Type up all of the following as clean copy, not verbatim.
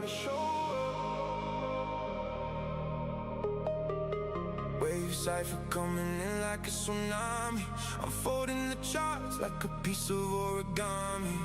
everybody show up. Wave cipher coming in like a tsunami. I'm folding the charts like a piece of origami.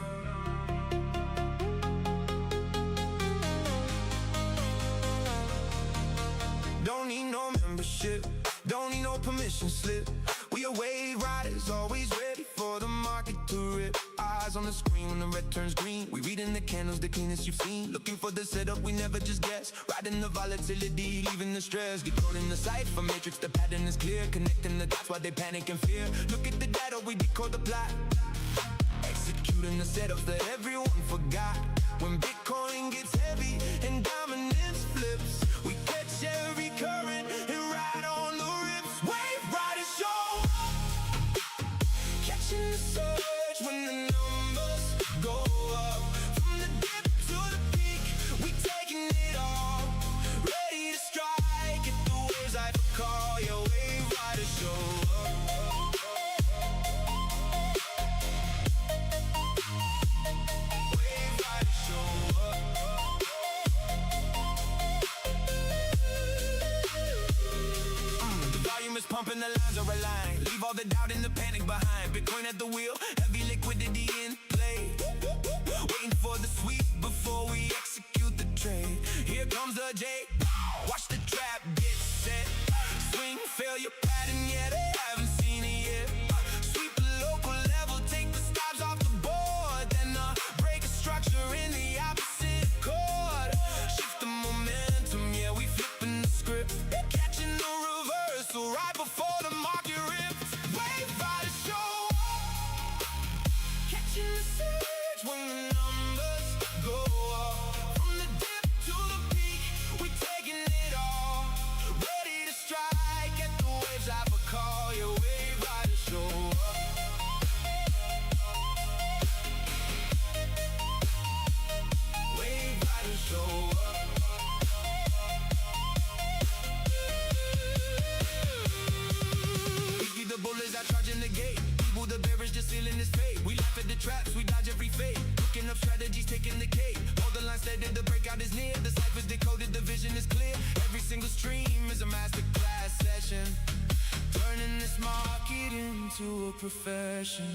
Don't need no membership, don't need no permission slip. We are wave riders, always ready for the market to rip. Eyes on the screen when the red turns green. We reading the candles, the cleanest you've seen. Looking for the setup, we never just guess. Riding the volatility, leaving the stress. Decoding the cipher matrix, the pattern is clear. Connecting the dots while they panic and fear. Look at the data, we decode the plot. Executing the setups that everyone forgot. When Bitcoin gets heavy and dominance flips, we catch every current and ride on the rips. Wave riders show up, catching the surge when the numbers go up. From the dip to the peak, we taking it all. Ready to strike at the waves I call. Yeah, wave riders show up. Pumping the lines are aligned. Leave all the doubt and the panic behind. Bitcoin at the wheel, heavy liquidity in play. Waiting for the sweep before we execute the trade. Here comes the J. Watch the trap get set. Swing, failure pattern, yeah, they haven't seen it yet. Sweep the local level, take the stops off the board. Then break a structure in the opposite chord. Shift the momentum, yeah, we flipping the script. Catching the reversal right before the market rips. Wave riders show up, catching the surge when the numbers go up. From the dip to the peak, we taking it all. Ready to strike at the waves I call. Yeah, wave riders show up. Wave riders show up. The bullets are charging the gate. People, the bearers just sealing this fate. We laugh at the traps, we dodge every fate. Cooking up strategies, taking the cake. Hold the line steady, the breakout is near. The cipher's decoded, the vision is clear. Every single stream is a masterclass session, turning this market into a profession.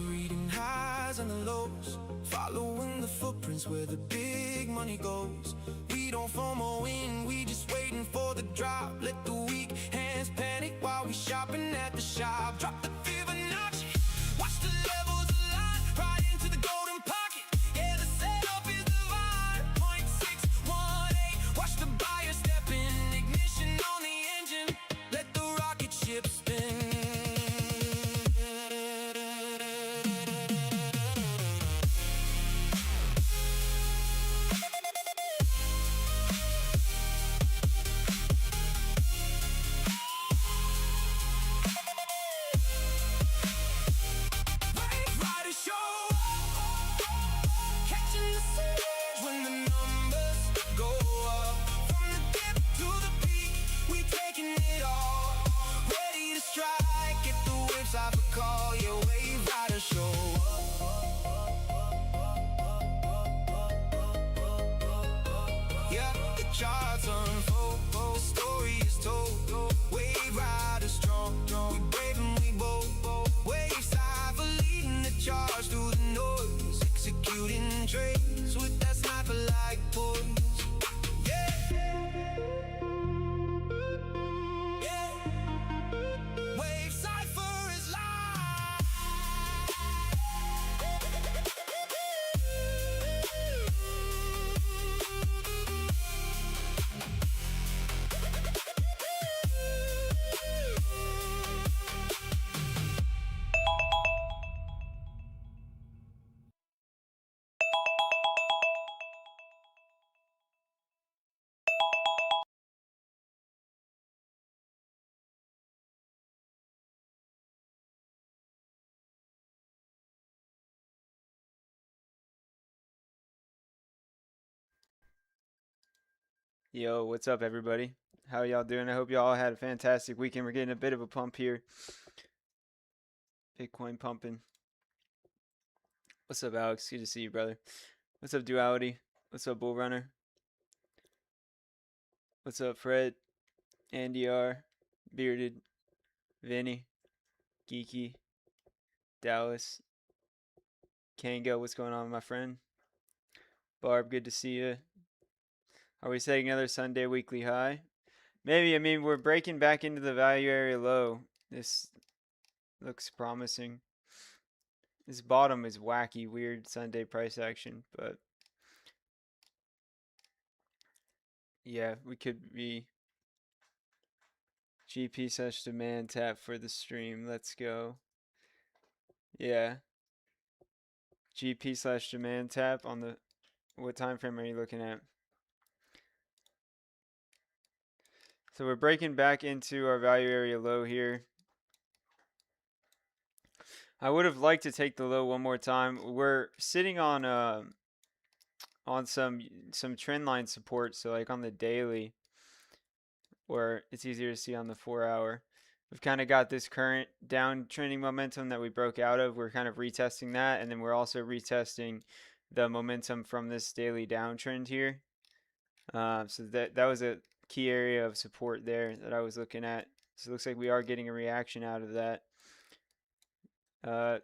Reading highs and the lows, following the footprints where the big money goes. We don't FOMO in, we just waiting for the drop. Let the weak hands panic while we shopping at the shop. Drop the Fibonacci, watch the levels align, right into the golden pocket. Yeah, the setup is divine. 0.618, watch the buyer step in. Ignition on the engine, let the rocket ship spin. Yo, what's up, everybody? How y'all doing? I hope y'all had a fantastic weekend. We're getting a bit of a pump here. Bitcoin pumping. What's up, Alex? Good to see you, brother. What's up, Duality? What's up, Bull Runner? What's up, Fred? Andy R, Bearded, Vinny, Geeky, Dallas, Kango. What's going on, my friend? Barb, good to see you. Are we setting another Sunday weekly high? Maybe. I mean, we're breaking back into the value area low. This looks promising. This bottom is wacky, weird Sunday price action, but yeah, we could be GP/demand tap for the stream. Let's go. Yeah, GP/demand tap on the, what time frame are you looking at? So we're breaking back into our value area low here. I would have liked to take the low one more time. We're sitting on some trend line support, so like on the daily, where it's easier to see on the 4 hour. We've kind of got this current downtrending momentum that we broke out of. We're kind of retesting that, and then we're also retesting the momentum from this daily downtrend here. So that was a key area of support there that I was looking at. So it looks like we are getting a reaction out of that.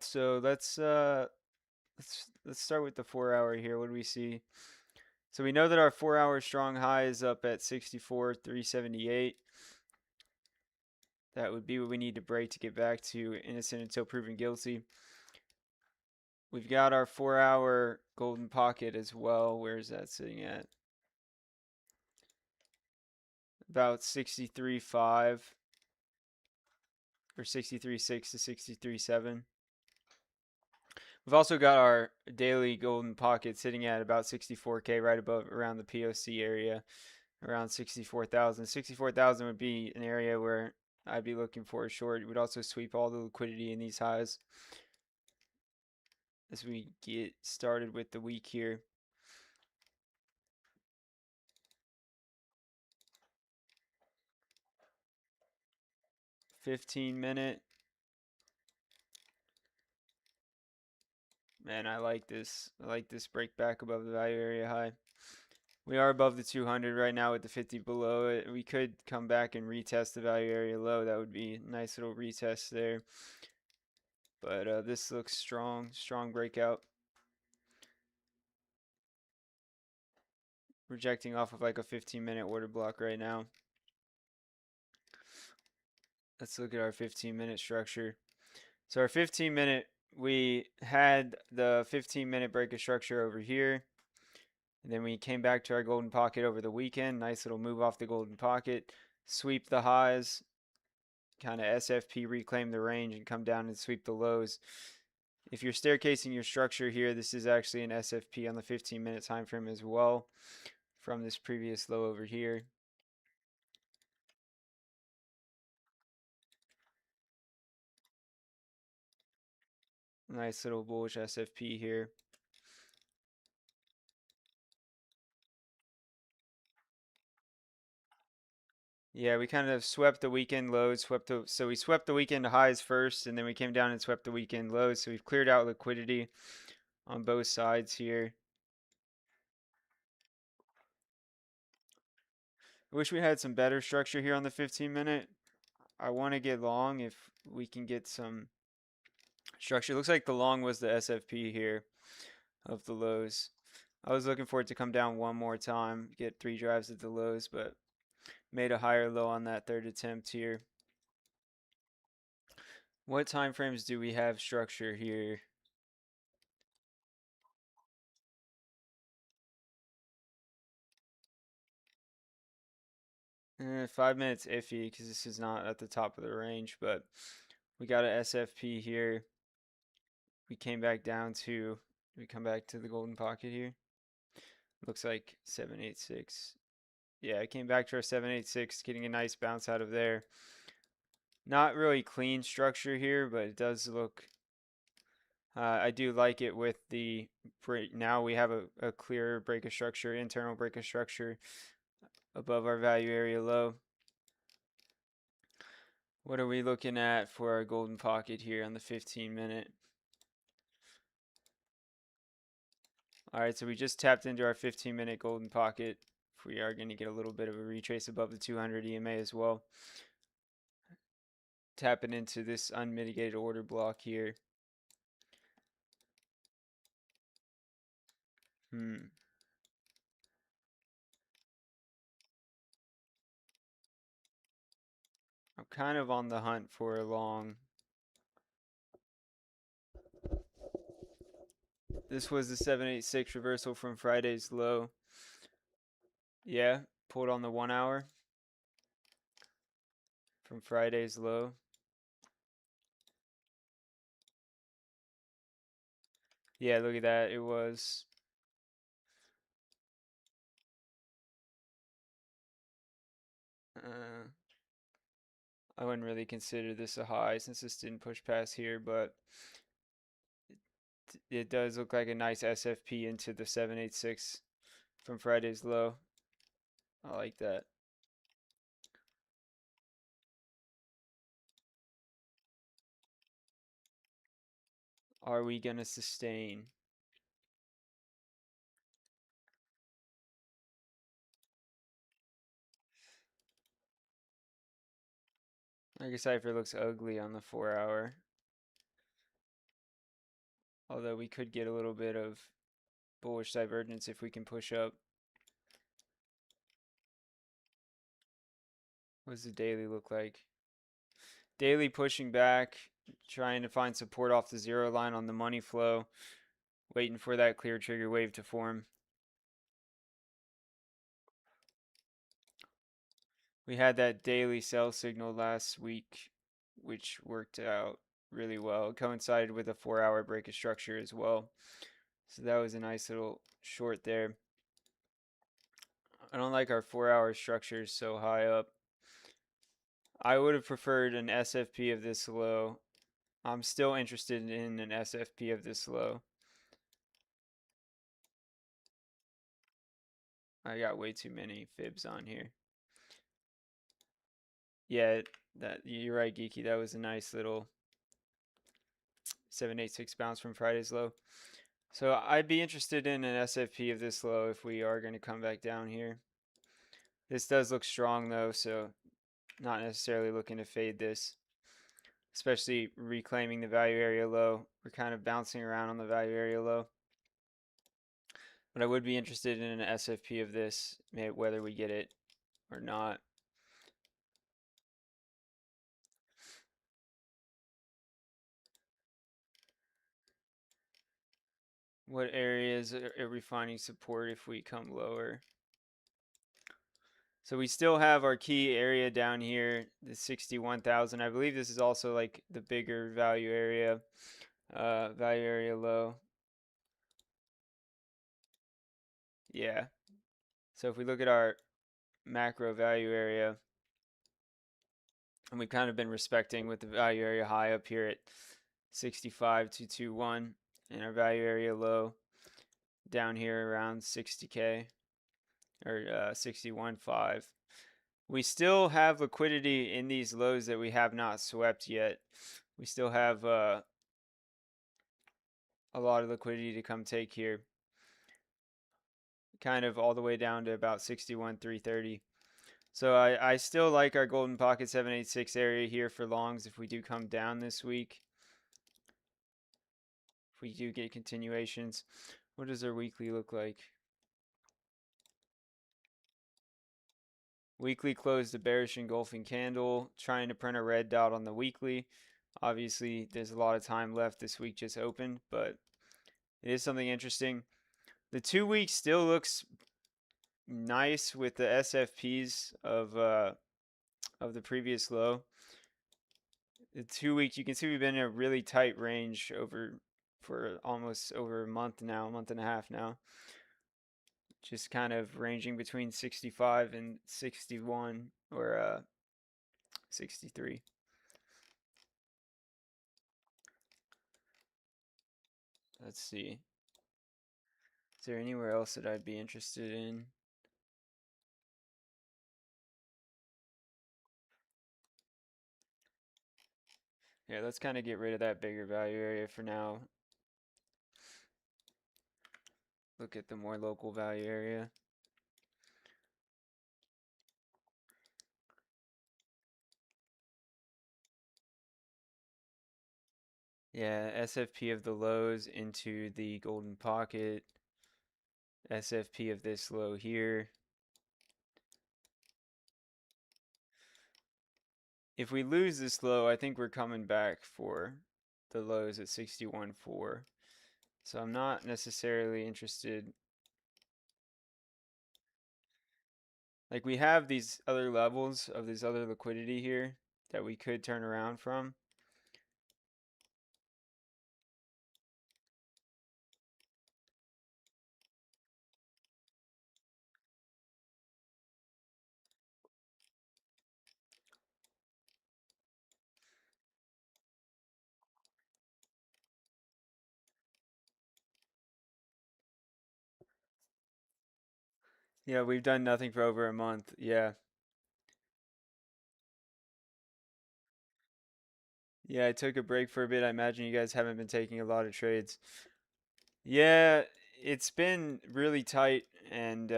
So let's start with the 4 hour here. What do we see? So we know that our 4 hour strong high is up at 64,378. That would be what we need to break to get back to innocent until proven guilty. We've got our 4 hour golden pocket as well. Where is that sitting at? About 63.5 or 63.6 to 63.7. We've also got our daily golden pocket sitting at about 64K, right above around the POC area, around 64,000. 64,000 would be an area where I'd be looking for a short. It would also sweep all the liquidity in these highs as we get started with the week here. 15-minute. Man, I like this. I like this break back above the value area high. We are above the 200 right now with the 50 below it. We could come back and retest the value area low. That would be a nice little retest there. But this looks strong. Strong breakout. Rejecting off of like a 15-minute order block right now. Let's look at our 15-minute structure. So our 15-minute, we had the 15-minute break of structure over here. And then we came back to our golden pocket over the weekend. Nice little move off the golden pocket. Sweep the highs. Kind of SFP, reclaim the range, and come down and sweep the lows. If you're staircasing your structure here, this is actually an SFP on the 15-minute time frame as well from this previous low over here. Nice little bullish SFP here. Yeah, we kind of swept the weekend lows, so we swept the weekend highs first, and then we came down and swept the weekend lows. So we've cleared out liquidity on both sides here. I wish we had some better structure here on the 15-minute. I want to get long if we can get some structure. Looks like the long was the SFP here of the lows. I was looking for it to come down one more time, get 3 drives at the lows, but made a higher low on that third attempt here. What time frames do we have structure here? 5 minutes iffy because this is not at the top of the range, but we got a SFP here. We came back down to, we come back to the golden pocket here. Looks like 786. Yeah, I came back to our 786, getting a nice bounce out of there. Not really clean structure here, but it does look, I do like it with the break. Now we have a clear break of structure, internal break of structure above our value area low. What are we looking at for our golden pocket here on the 15-minute? All right, so we just tapped into our 15-minute golden pocket. If we are going to get a little bit of a retrace above the 200 EMA as well. Tapping into this unmitigated order block here. I'm kind of on the hunt for a long. This was the 786 reversal from Friday's low. Yeah, pulled on the 1 hour from Friday's low. Yeah, look at that. It was I wouldn't really consider this a high since this didn't push past here, but it does look like a nice SFP into the 786 from Friday's low. I like that. Are we gonna sustain? Market Cipher looks ugly on the 4 hour. Although we could get a little bit of bullish divergence if we can push up. What does the daily look like? Daily pushing back, trying to find support off the 0 line on the money flow, waiting for that clear trigger wave to form. We had that daily sell signal last week, which worked out really well. It coincided with a 4 hour break of structure as well. So that was a nice little short there. I don't like our 4 hour structures so high up. I would have preferred an SFP of this low. I'm still interested in an SFP of this low. I got way too many fibs on here. Yeah, that you're right, Geeky. That was a nice little 786 bounce from Friday's low. So I'd be interested in an SFP of this low if we are going to come back down here. This does look strong though, so not necessarily looking to fade this, especially reclaiming the value area low. We're kind of bouncing around on the value area low. But I would be interested in an SFP of this, whether we get it or not. What areas are we finding support if we come lower? So we still have our key area down here, the 61,000. I believe this is also like the bigger value area low. Yeah. So if we look at our macro value area, and we've kind of been respecting with the value area high up here at 65,221 and our value area low down here around 60K or 61.5. We still have liquidity in these lows that we have not swept yet. We still have a lot of liquidity to come take here. Kind of all the way down to about 61,330. So I still like our golden pocket 786 area here for longs if we do come down this week. If we do get continuations. What does our weekly look like? Weekly closed a bearish engulfing candle, trying to print a red dot on the weekly. Obviously, there's a lot of time left. This week just opened, but it is something interesting. The 2 week still looks nice with the SFPs of the previous low. The 2 week, you can see we've been in a really tight range for almost over a month now, a month and a half now. Just kind of ranging between 65 and 61 or 63. Let's see. Is there anywhere else that I'd be interested in? Yeah, let's kind of get rid of that bigger value area for now. Look at the more local value area. Yeah, SFP of the lows into the golden pocket. SFP of this low here. If we lose this low, I think we're coming back for the lows at 61.4. So I'm not necessarily interested. Like we have these other levels of this other liquidity here that we could turn around from. Yeah, we've done nothing for over a month. Yeah. Yeah, I took a break for a bit. I imagine you guys haven't been taking a lot of trades. Yeah, it's been really tight and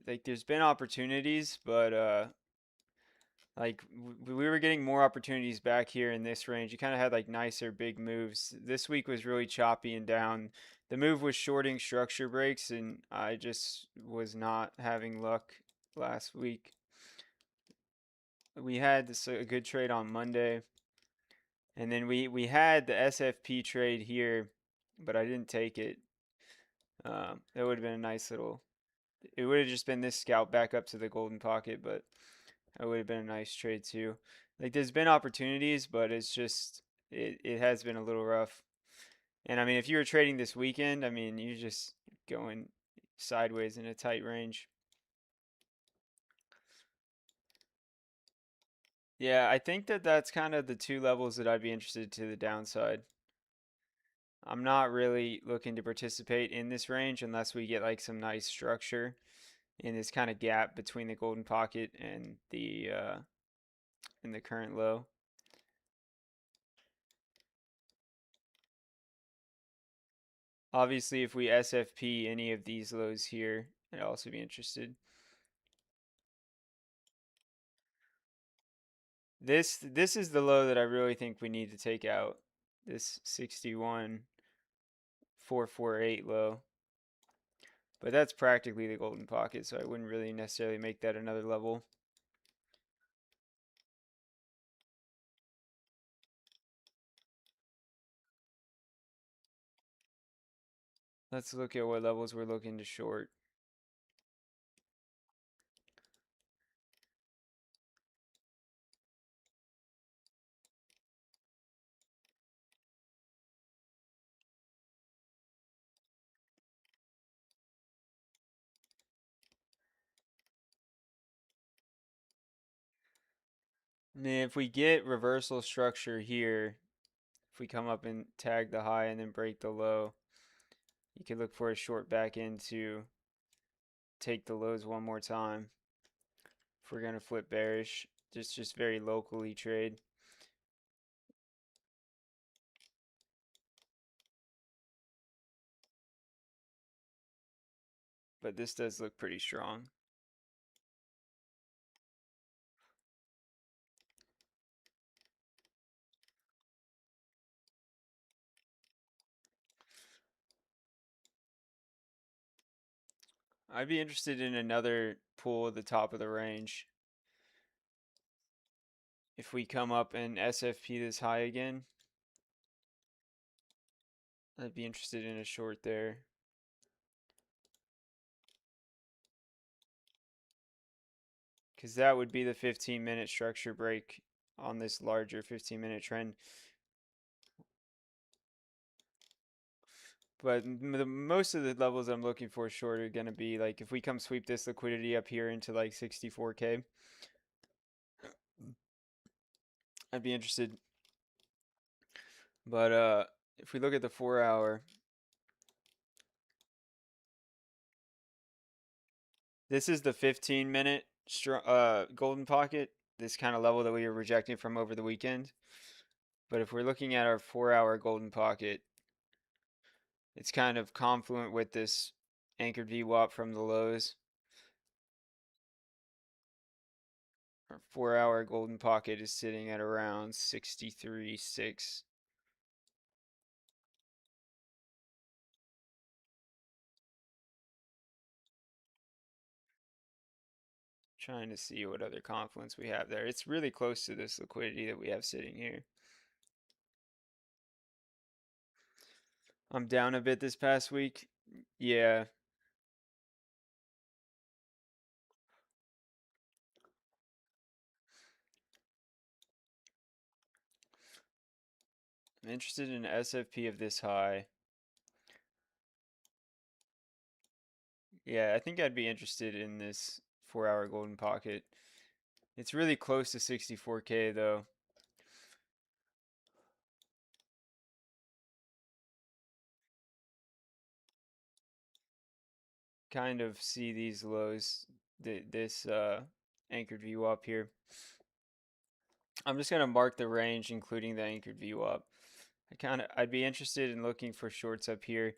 like there's been opportunities, but like we were getting more opportunities back here in this range. You kind of had like nicer big moves. This week was really choppy and down. The move was shorting structure breaks, and I just was not having luck last week. We had a good trade on Monday, and then we had the SFP trade here, but I didn't take it. That would have been a nice little. It would have just been this scalp back up to the golden pocket, but that would have been a nice trade too. Like there's been opportunities, but it's just it has been a little rough. And I mean, if you were trading this weekend, I mean, you're just going sideways in a tight range. Yeah, I think that that's kind of the two levels that I'd be interested to the downside. I'm not really looking to participate in this range unless we get like some nice structure in this kind of gap between the golden pocket and the current low. Obviously, if we SFP any of these lows here, I'd also be interested. This is the low that I really think we need to take out. This 61,448 low. But that's practically the golden pocket, so I wouldn't really necessarily make that another level. Let's look at what levels we're looking to short. And if we get reversal structure here, if we come up and tag the high and then break the low, you could look for a short back end to take the lows one more time. If we're gonna flip bearish, just very locally trade. But this does look pretty strong. I'd be interested in another pull at the top of the range. If we come up and SFP this high again, I'd be interested in a short there. Because that would be the 15-minute structure break on this larger 15-minute trend. But most of the levels I'm looking for short are going to be like if we come sweep this liquidity up here into like 64K, I'd be interested. But if we look at the 4-hour, this is the 15-minute golden pocket, this kind of level that we were rejecting from over the weekend. But if we're looking at our 4-hour golden pocket, it's kind of confluent with this anchored VWAP from the lows. Our 4-hour golden pocket is sitting at around 63.6. Trying to see what other confluence we have there. It's really close to this liquidity that we have sitting here. I'm down a bit this past week. Yeah. I'm interested in SFP of this high. Yeah, I think I'd be interested in this 4-hour golden pocket. It's really close to 64K though. Kind of see these lows, this anchored VWAP here. I'm just gonna mark the range, including the anchored VWAP. I'd be interested in looking for shorts up here.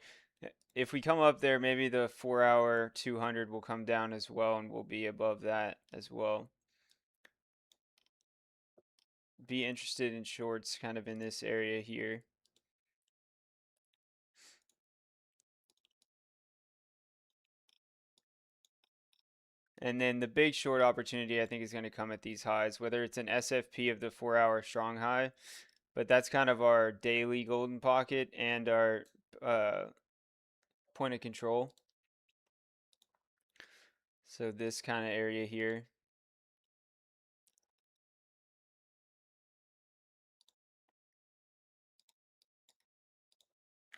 If we come up there, maybe the 4-hour 200 will come down as well, and we'll be above that as well. Be interested in shorts kind of in this area here. And then the big short opportunity I think is going to come at these highs, whether it's an SFP of the 4-hour strong high, but that's kind of our daily golden pocket and our point of control. So this kind of area here.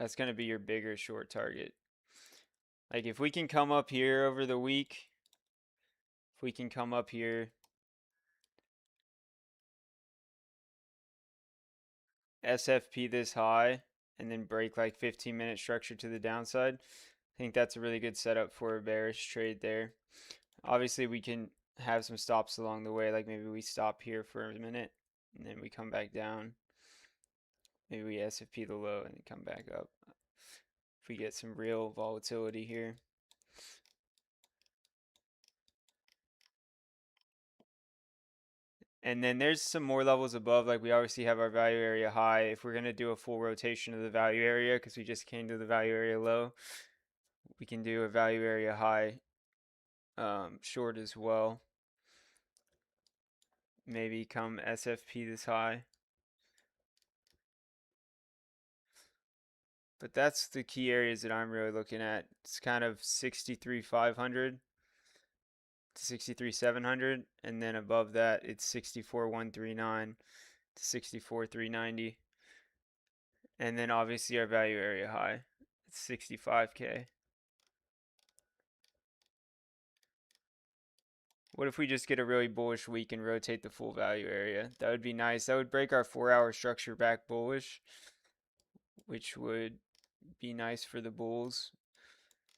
That's going to be your bigger short target. Like if we can come up here over the week, if we can come up here, SFP this high, and then break like 15-minute structure to the downside, I think that's a really good setup for a bearish trade there. Obviously, we can have some stops along the way, like maybe we stop here for a minute, and then we come back down. Maybe we SFP the low and then come back up. If we get some real volatility here. And then there's some more levels above, like we obviously have our value area high. If we're going to do a full rotation of the value area, because we just came to the value area low, we can do a value area high short as well. Maybe come SFP this high. But that's the key areas that I'm really looking at. It's kind of 63,500 to 63,700, and then above that it's 64,139 to 64,390, and then obviously our value area high, it's 65K. What if we just get a really bullish week and rotate the full value area? That would be nice. That would break our 4-hour structure back bullish, which would be nice for the bulls.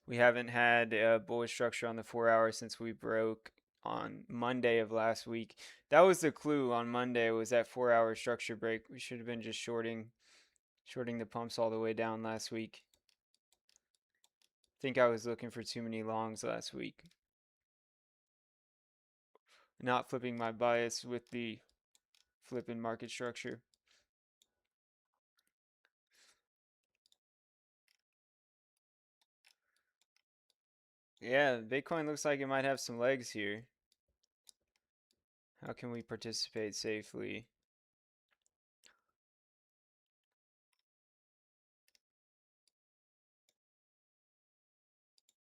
We haven't had a bullish structure on the 4-hour since we broke on Monday of last week. That was the clue on Monday, was that 4-hour structure break. We should have been just shorting the pumps all the way down last week. I think I was looking for too many longs last week. Not flipping my bias with the flipping market structure. Yeah, Bitcoin looks like it might have some legs here. How can we participate safely?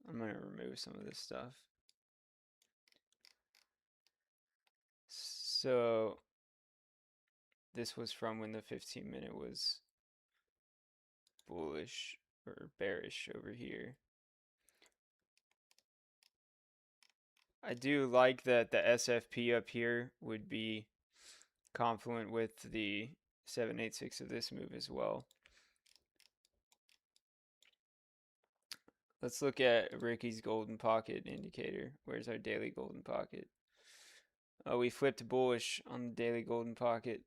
I'm going to remove some of this stuff. So this was from when the 15-minute was bullish or bearish over here. I do like that the SFP up here would be confluent with the 786 of this move as well. Let's look at Ricky's golden pocket indicator. Where's our daily golden pocket? Oh, we flipped bullish on the daily golden pocket.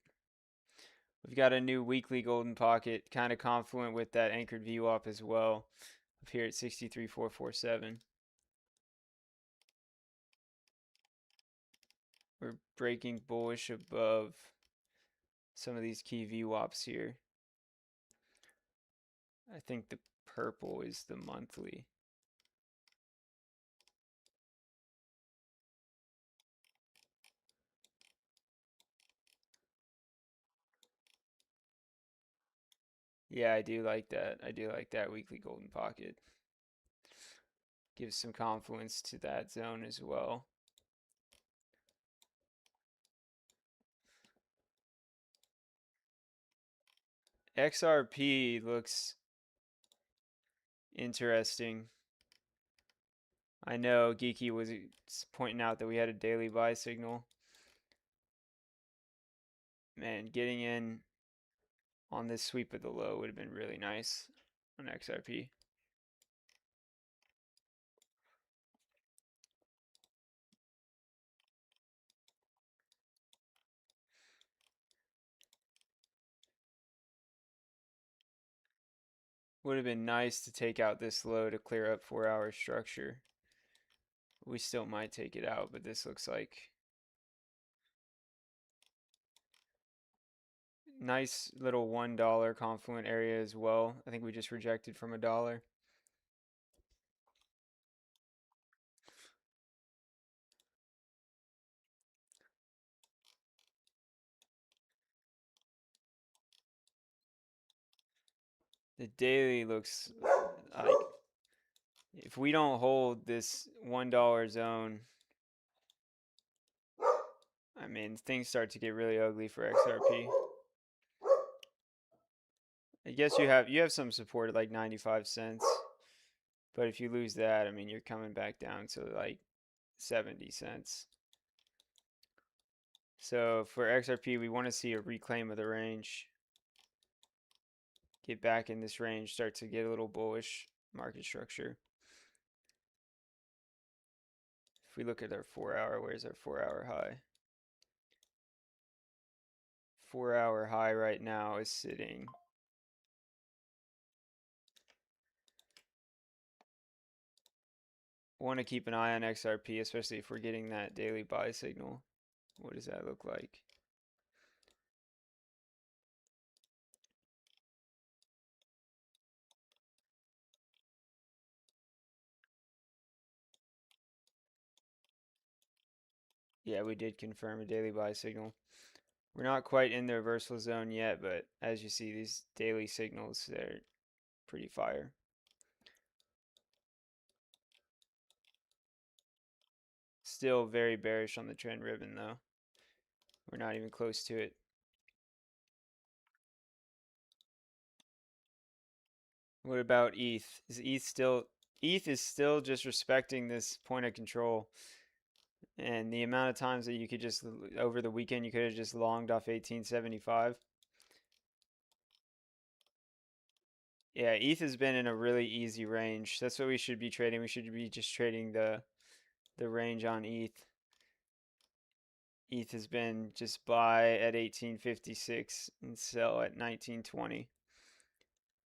We've got a new weekly golden pocket, kind of confluent with that anchored VWAP as well, up here at 63,447. We're breaking bullish above some of these key VWAPs here. I think the purple is the monthly. Yeah, I do like that. I do like that weekly golden pocket. Gives some confluence to that zone as well. XRP looks interesting. I know Geeky was pointing out that we had a daily buy signal. Man, getting in on this sweep of the low would have been really nice on XRP. Would have been nice to take out this low to clear up 4-hour structure. We still might take it out, but this looks like nice little $1 confluent area as well. I think we just rejected from $1. The daily looks like if we don't hold this $1 zone, I mean, things start to get really ugly for XRP. I guess you have some support at like 95 cents. But if you lose that, I mean, you're coming back down to like 70 cents. So for XRP, we want to see a reclaim of the range. Get back in this range, start to get a little bullish market structure. If we look at our 4-hour, where's our 4-hour high? 4-hour high right now is sitting. Want to keep an eye on XRP, especially if we're getting that daily buy signal. What does that look like? Yeah, we did confirm a daily buy signal. We're not quite in the reversal zone yet, but as you see, these daily signals, they're pretty fire. Still very bearish on the trend ribbon though. We're not even close to it. What about ETH? ETH is still just respecting this point of control. And the amount of times that you could just, over the weekend, you could have just longed off 1875. Yeah, ETH has been in a really easy range. That's what we should be trading. We should be just trading the range on ETH. ETH has been just buy at 1856 and sell at 1920.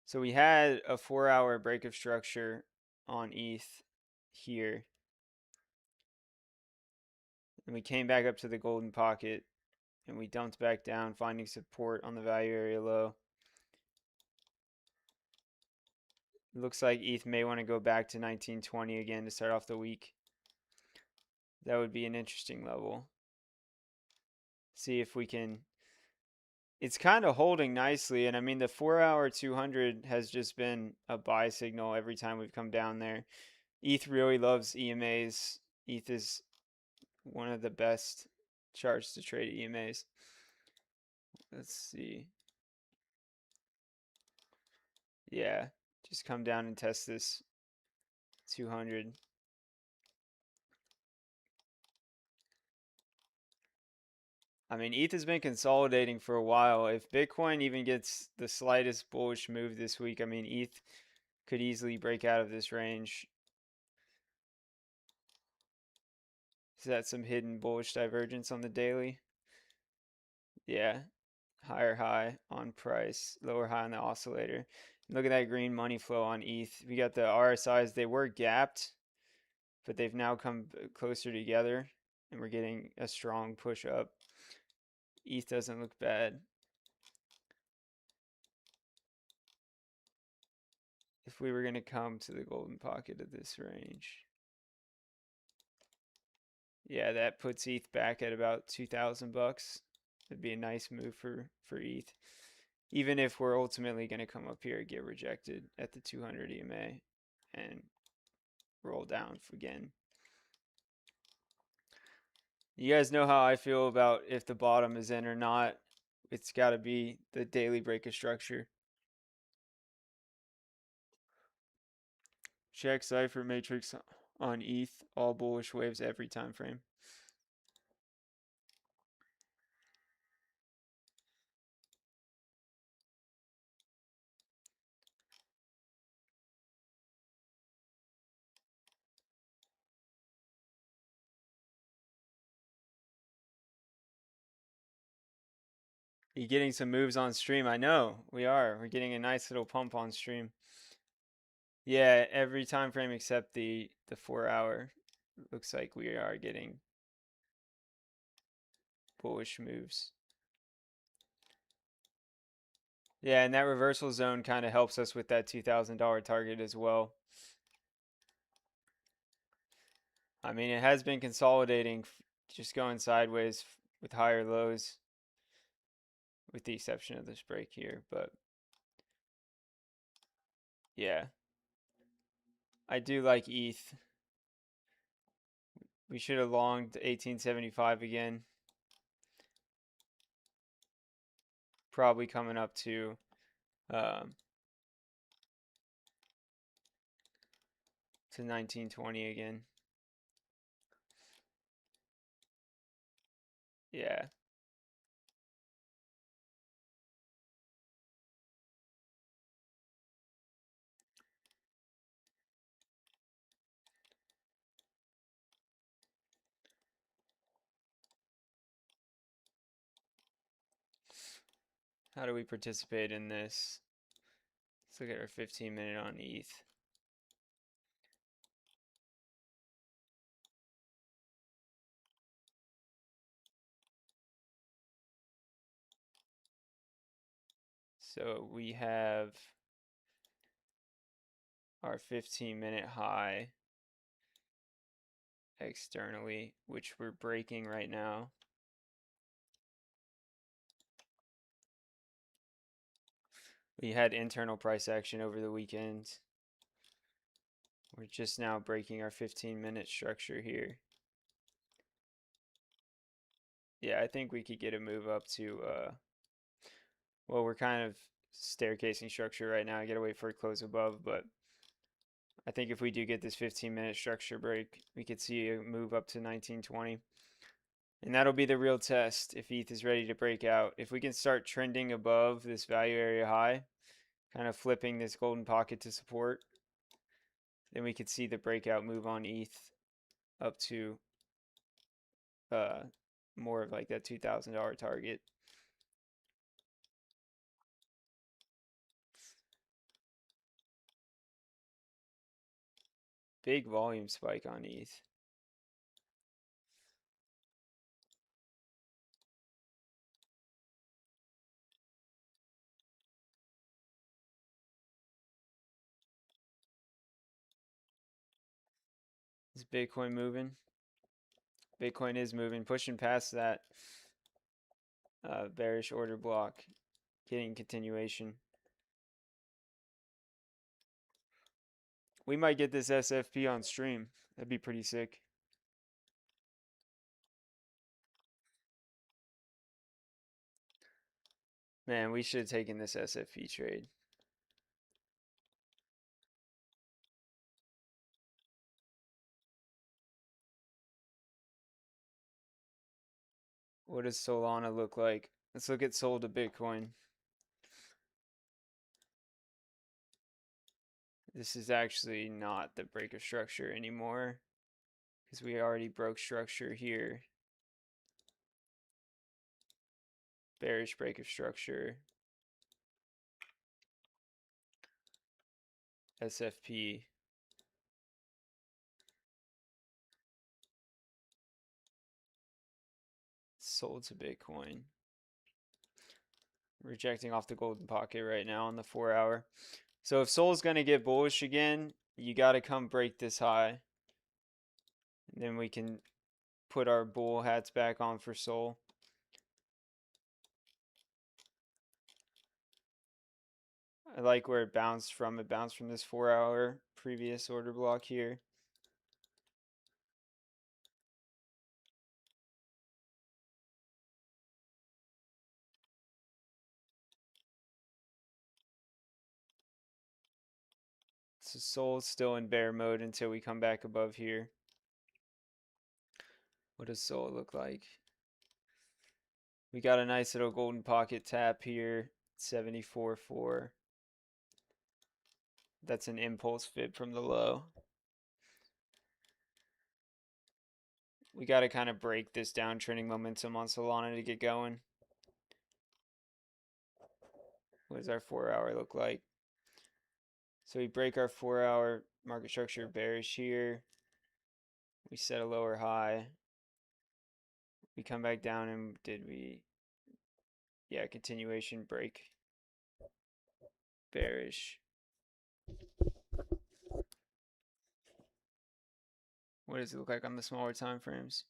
So we had a 4-hour break of structure on ETH here. And we came back up to the golden pocket and we dumped back down, finding support on the value area low. It looks like ETH may want to go back to 1920 again to start off the week. That would be an interesting level. See if we can. It's kind of holding nicely, and I mean the 4-hour 200 has just been a buy signal every time we've come down there. ETH really loves EMAs. ETH is one of the best charts to trade EMAs. Let's see. Yeah, just come down and test this 200. I mean, ETH has been consolidating for a while. If Bitcoin even gets the slightest bullish move this week, I mean, ETH could easily break out of this range. Is that some hidden bullish divergence on the daily? Yeah. higher high on price, lower high on the oscillator. Look at that green money flow on ETH. We got the RSIs, they were gapped, but they've now come closer together and we're getting a strong push up. ETH doesn't look bad. If we were going to come to the golden pocket of this range, yeah, that puts ETH back at about 2,000 bucks. It'd be a nice move for ETH. Even if we're ultimately going to come up here and get rejected at the 200 EMA and roll down again. You guys know how I feel about if the bottom is in or not. It's got to be the daily break of structure. Check Cipher matrix on ETH, all bullish waves every time frame. You getting some moves on stream? I know we are. We're getting a nice little pump on stream. Yeah, every time frame except the 4 hour. Looks like we are getting bullish moves. Yeah, and that reversal zone kind of helps us with that $2,000 target as well. I mean, it has been consolidating, just going sideways with higher lows, with the exception of this break here. But yeah, I do like ETH. We should have longed 1875 again. Probably coming up to to 1920 again. Yeah. How do we participate in this? Let's look at our 15-minute on ETH. So we have our 15-minute high externally, which we're breaking right now. We had internal price action over the weekend. We're just now breaking our 15-minute structure here. Yeah, I think we could get a move up to, well, we're kind of staircasing structure right now. I gotta wait for it to close above, but I think if we do get this 15-minute structure break, we could see a move up to 1920. And that'll be the real test if ETH is ready to break out. If we can start trending above this value area high, kind of flipping this golden pocket to support, then we could see the breakout move on ETH up to more of like that $2,000 target. Big volume spike on ETH. Is Bitcoin moving? Bitcoin is moving, pushing past that bearish order block, getting continuation. We might get this SFP on stream. That'd be pretty sick. Man, we should have taken this SFP trade. What does Solana look like? Let's look at sold to Bitcoin. This is actually not the break of structure anymore because we already broke structure here. bearish break of structure. SFP. Sold to Bitcoin. Rejecting off the golden pocket right now on the 4 hour. So if Sol's going to get bullish again, you got to come break this high. And then we can put our bull hats back on for Sol. I like where it bounced from. It bounced from this 4 hour previous order block here. So Sol's still in bear mode until we come back above here. What does Sol look like? We got a nice little golden pocket tap here, 74.4. That's an impulse fib from the low. We got to kind of break this downtrending momentum on Solana to get going. What does our 4 hour look like? So we break our 4 hour market structure bearish here. We set a lower high. We come back down and yeah, continuation break. Bearish. What does it look like on the smaller time frames?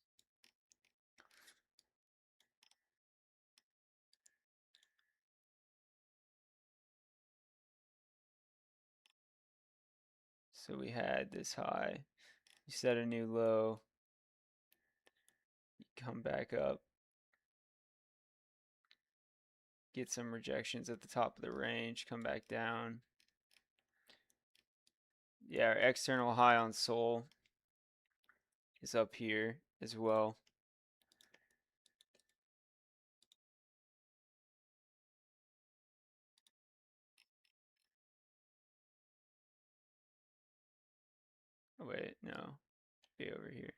So we had this high. You set a new low. You come back up. Get some rejections at the top of the range. Come back down. Yeah, our external high on Sol is up here as well. Oh, wait, no. Be over here.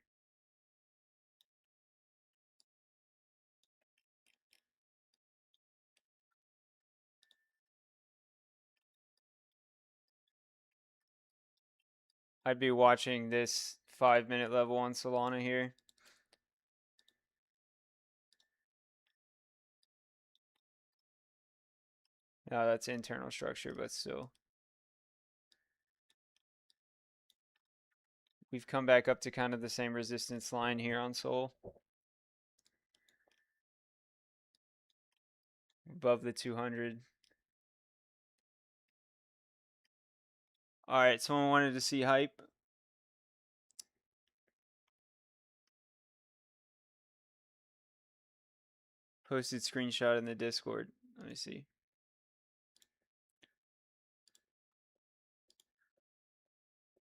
I'd be watching this 5-minute level on Solana here. No, that's internal structure, but still. We've come back up to kind of the same resistance line here on Sol. Above the 200. All right, someone wanted to see hype. Posted screenshot in the Discord. Let me see.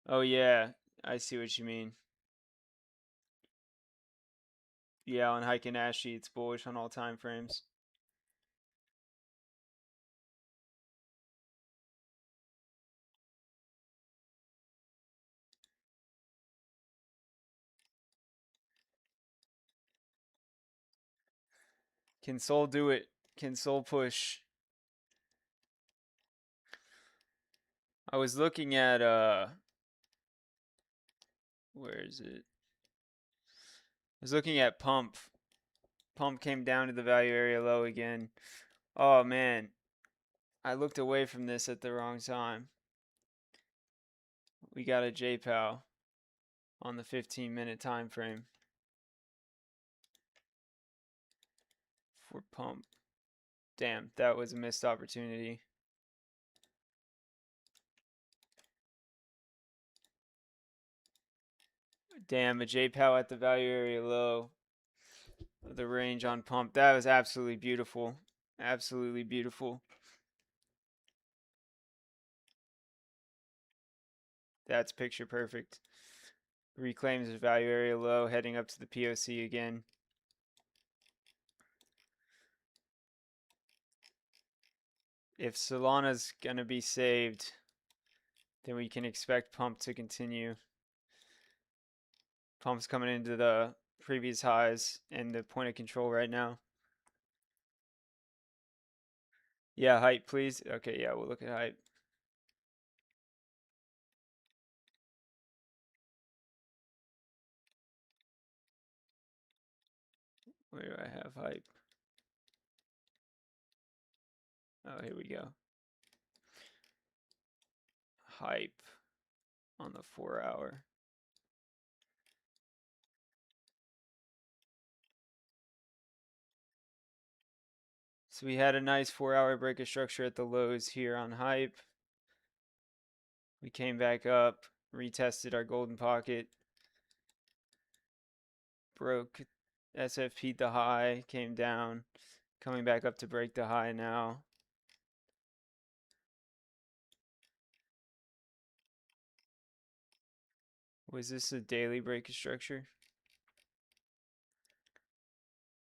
Oh yeah, I see what you mean. Yeah, on Hike and Ashy, it's bullish on all time frames. Can Sol do it? Can Sol push? I was looking at where is it? I was looking at Pump. Pump came down to the value area low again. Oh man, I looked away from this at the wrong time. We got a JPOW on the 15-minute time frame for Pump. Damn, that was a missed opportunity. Damn, a JPOW at the value area low. The range on Pump. That was absolutely beautiful. Absolutely beautiful. That's picture perfect. Reclaims his value area low, heading up to the POC again. If Solana's going to be saved, then we can expect Pump to continue. Pump's coming into the previous highs and the point of control right now. Yeah, hype, please. Okay, yeah, we'll look at hype. Where do I have hype? Oh, here we go. Hype on the 4-hour. So we had a nice 4-hour break of structure at the lows here on hype. We came back up, retested our golden pocket, broke SFP'd the high, came down, coming back up to break the high now. Was this a daily break of structure?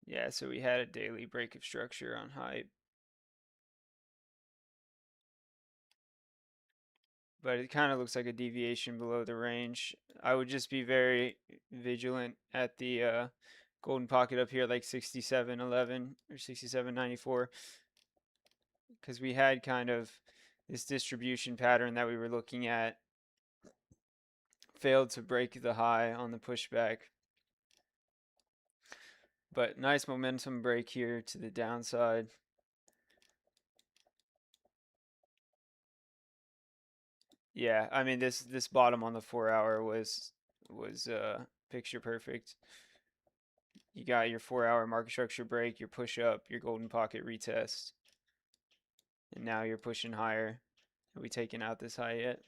Yeah, so we had a daily break of structure on hype. But it kind of looks like a deviation below the range. I would just be very vigilant at the golden pocket up here, like 67.11 or 67.94, because we had kind of this distribution pattern that we were looking at, failed to break the high on the pushback. But nice momentum break here to the downside. Yeah, I mean this bottom on the 4-hour was picture perfect. You got your 4-hour market structure break, your push up, your golden pocket retest, and now you're pushing higher. Have we taken out this high yet?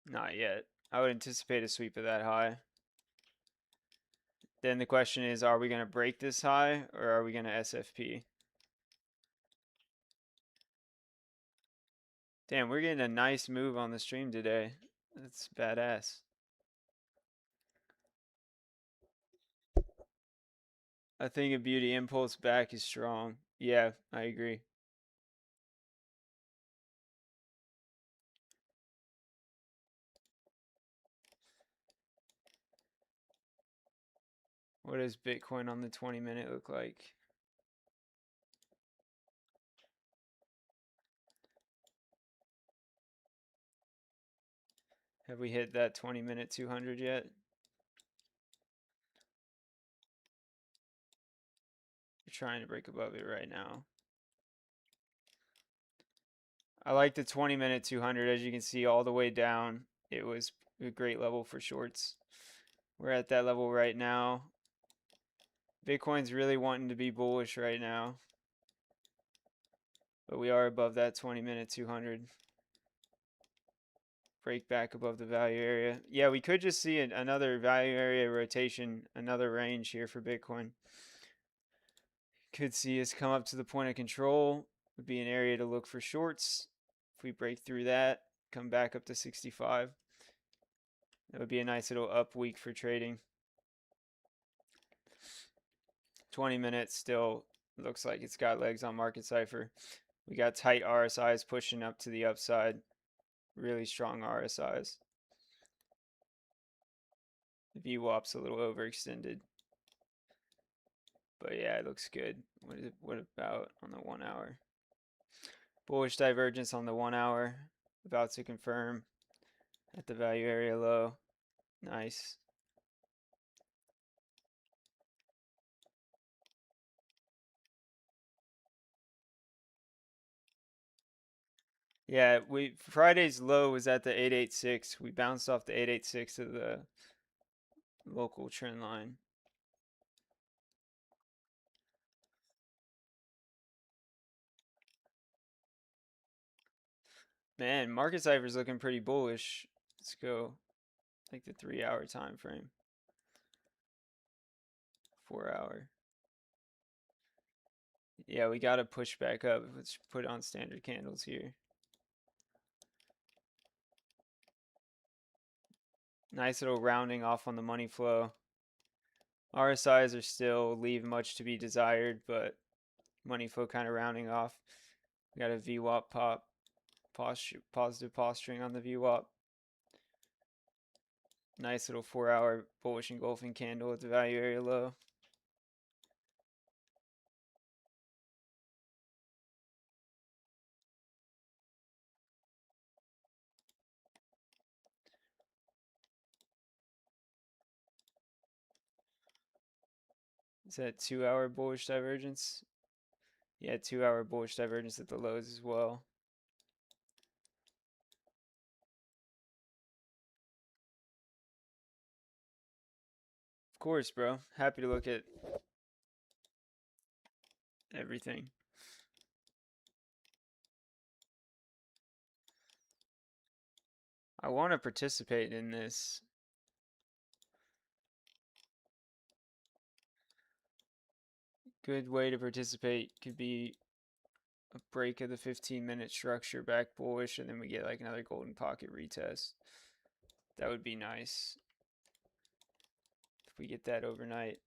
Not yet. I would anticipate a sweep of that high. Then the question is, are we going to break this high or are we going to SFP? Damn, we're getting a nice move on the stream today. That's badass. I think a beauty impulse back is strong. Yeah, I agree. What does Bitcoin on the 20-minute look like? Have we hit that 20-minute 200 yet? We're trying to break above it right now. I like the 20-minute 200. As you can see, all the way down, it was a great level for shorts. We're at that level right now. Bitcoin's really wanting to be bullish right now, but we are above that 20-minute 200. Break back above the value area. Yeah, we could just see another value area rotation, another range here for Bitcoin. Could see us come up to the point of control. Would be an area to look for shorts. If we break through that, come back up to 65. That would be a nice little up week for trading. 20 minutes still looks like it's got legs on Market Cipher. We got tight RSIs pushing up to the upside. Really strong RSIs. The VWAP's a little overextended. But yeah, it looks good. What about on the 1-hour? Bullish divergence on the 1-hour. About to confirm at the value area low. Nice. Yeah, Friday's low was at the 886. We bounced off the 886 of the local trend line. Man, Market Cipher's looking pretty bullish. Let's go. Like the 3-hour time frame. 4-hour. Yeah, we gotta push back up. Let's put on standard candles here. Nice little rounding off on the money flow. RSIs are still leave much to be desired, but money flow kind of rounding off. We got a VWAP pop, positive posturing on the VWAP. Nice little 4-hour bullish engulfing candle at the value area low. Is that 2-hour bullish divergence? Yeah, 2-hour bullish divergence at the lows as well. Of course, bro. Happy to look at everything. I want to participate in this. Good way to participate could be a break of the 15-minute structure back bullish, and then we get like another golden pocket retest. That would be nice if we get that overnight.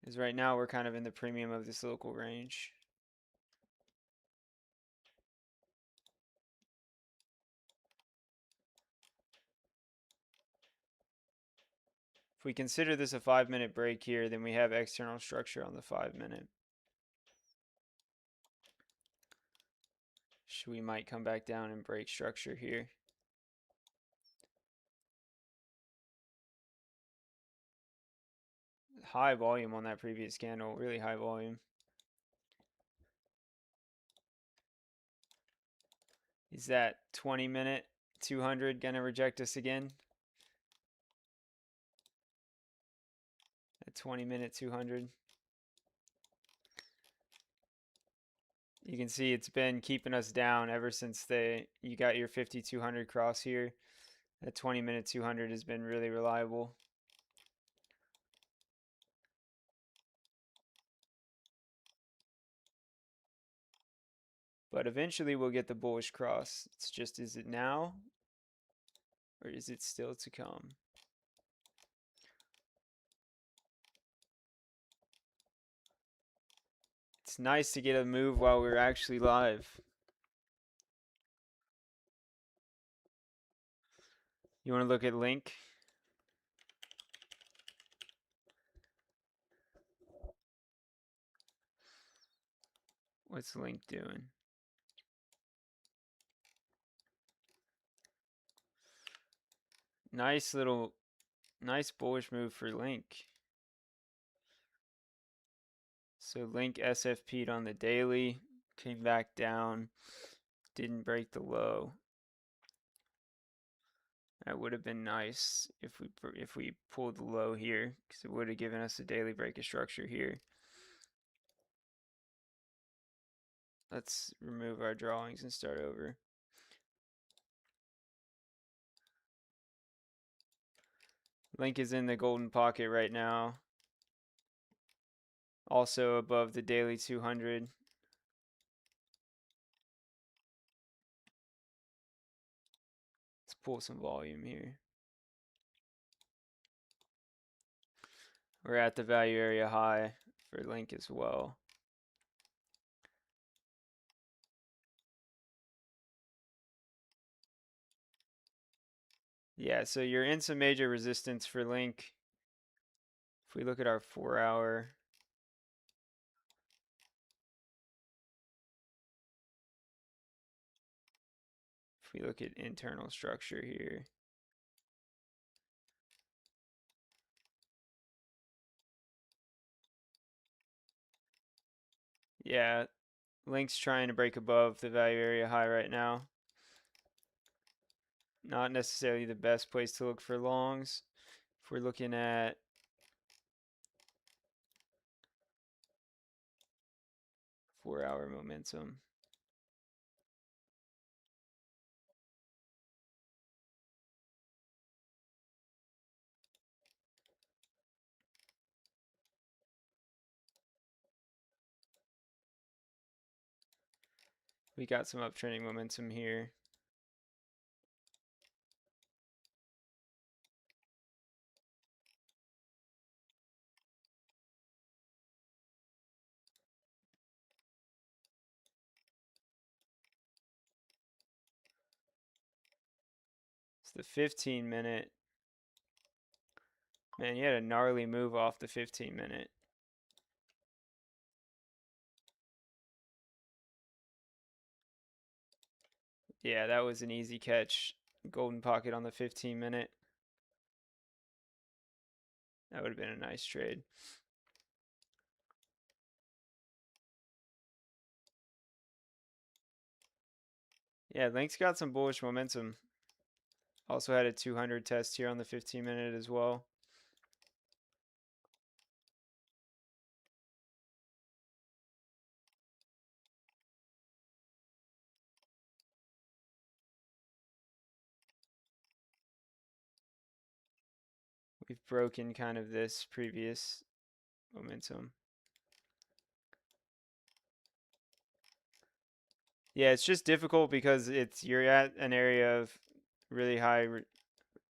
Because right now we're kind of in the premium of this local range. If we consider this a 5-minute break here, then we have external structure on the 5-minute. We might come back down and break structure here. High volume on that previous candle, really high volume. Is that 20-minute 200 gonna reject us again? At 20-minute 200. You can see it's been keeping us down ever since you got your 5200 cross here. That 20-minute 200 has been really reliable. But eventually we'll get the bullish cross. It's just, is it now? Or is it still to come? It's nice to get a move while we're actually live. You want to look at Link? What's Link doing? Nice bullish move for Link. So Link SFP'd on the daily, came back down, didn't break the low. That would have been nice if we pulled the low here, because it would have given us a daily break of structure here. Let's remove our drawings and start over. Link is in the golden pocket right now. Also above the daily 200. Let's pull some volume here. We're at the value area high for Link as well. Yeah, so you're in some major resistance for Link. If we look at our 4-hour, if we look at internal structure here, yeah, Link's trying to break above the value area high right now. Not necessarily the best place to look for longs. If we're looking at four-hour momentum, we got some uptrending momentum here. the 15 minute. Man, you had a gnarly move off the 15 minute. Yeah, that was an easy catch. Golden pocket on the 15 minute. That would have been a nice trade. Yeah, Link's got some bullish momentum. Also had a 200 test here on the 15 minute as well. We've broken kind of this previous momentum. Yeah, it's just difficult because you're at an area of really high,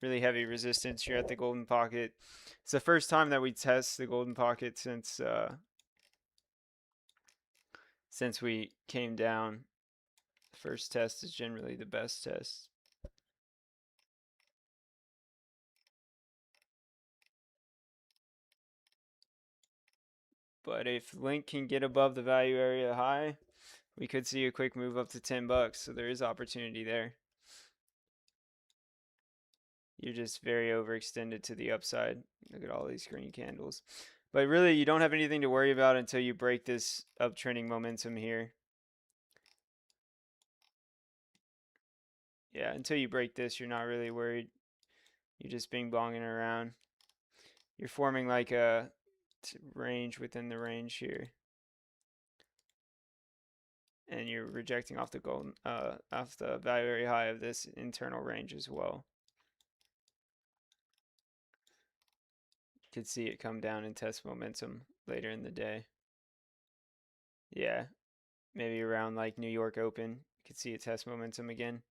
really heavy resistance. You're at the golden pocket. It's the first time that we test the golden pocket since we came down. The first test is generally the best test. But if Link can get above the value area high, we could see a quick move up to $10. So there is opportunity there. You're just very overextended to the upside. Look at all these green candles. But really, you don't have anything to worry about until you break this uptrending momentum here. Yeah, until you break this, you're not really worried. You're just bing bonging around. You're forming like a range within the range here. And you're rejecting off the golden off the value area high of this internal range as well. Could see it come down and test momentum later in the day. Yeah, maybe around like New York Open, could see it test momentum again.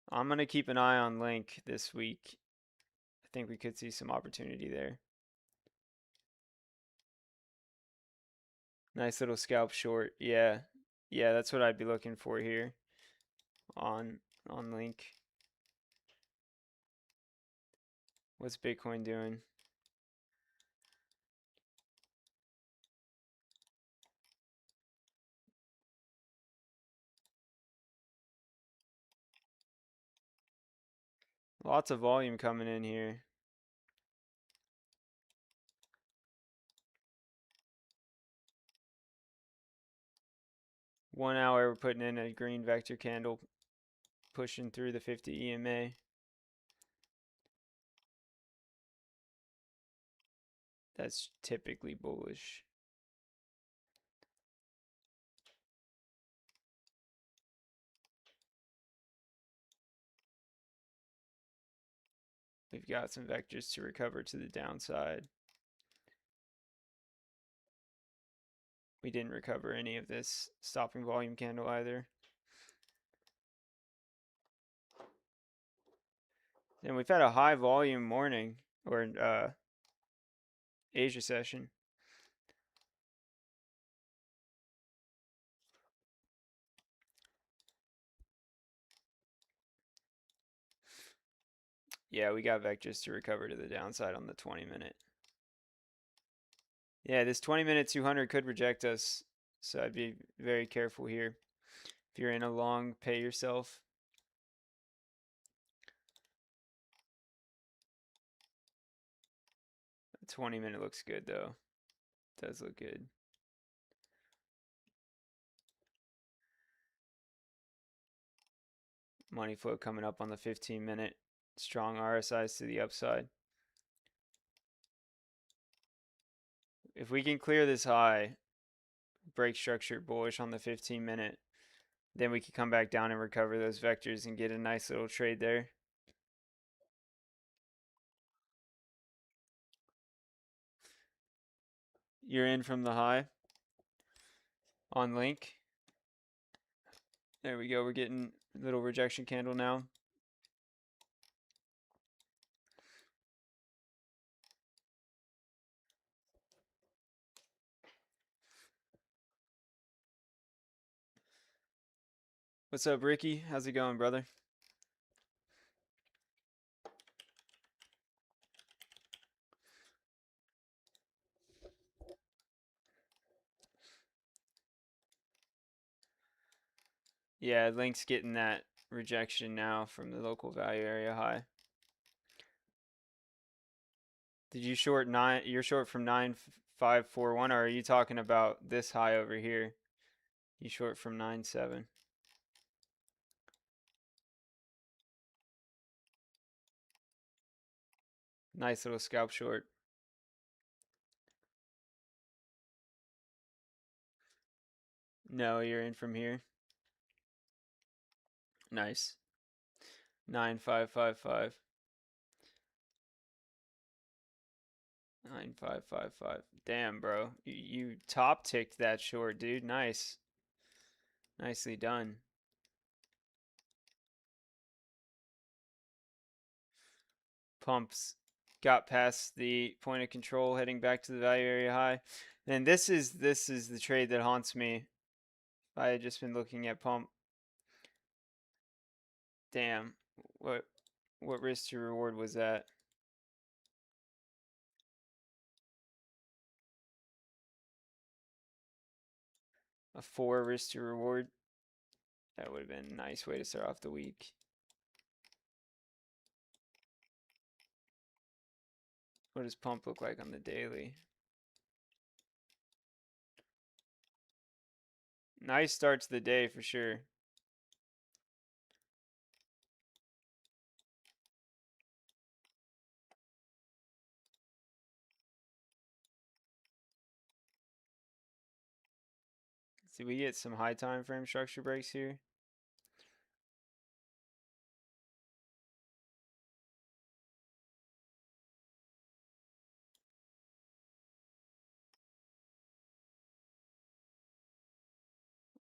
I'm gonna keep an eye on Link this week. I think we could see some opportunity there. Nice little scalp short. Yeah, yeah, that's what I'd be looking for here on Link. What's Bitcoin doing? Lots of volume coming in here. One hour, we're putting in a green vector candle, pushing through the 50 EMA. That's typically bullish. We've got some vectors to recover to the downside. We didn't recover any of this stopping volume candle either. And we've had a high volume morning or Asia session. Yeah, we got vectors to recover to the downside on the 20 minute. Yeah, this 20 minute 200 could reject us, so I'd be very careful here. If you're in a long, pay yourself. The 20 minute looks good though. It does look good. Money flow coming up on the 15 minute. Strong RSIs to the upside. If we can clear this high, break structure bullish on the 15 minute, then we can come back down and recover those vectors and get a nice little trade there. You're in from the high on Link. There we go. We're getting a little rejection candle now. What's up, Ricky? How's it going, brother? Yeah, Link's getting that rejection now from the local value area high. Did you short nine? You're short from 9541, or are you talking about this high over here? You short from 97. Nice little scalp short. No, you're in from here. Nice. 9555. 9555. Damn, bro. You top ticked that short, dude. Nice. Nicely done. Pumps got past the point of control, heading back to the value area high. And this is the trade that haunts me. I had just been looking at pump. Damn. What risk to reward was that? A 4 risk to reward. That would have been a nice way to start off the week. What does pump look like on the daily? Nice start to the day for sure. See, we get some high time frame structure breaks here.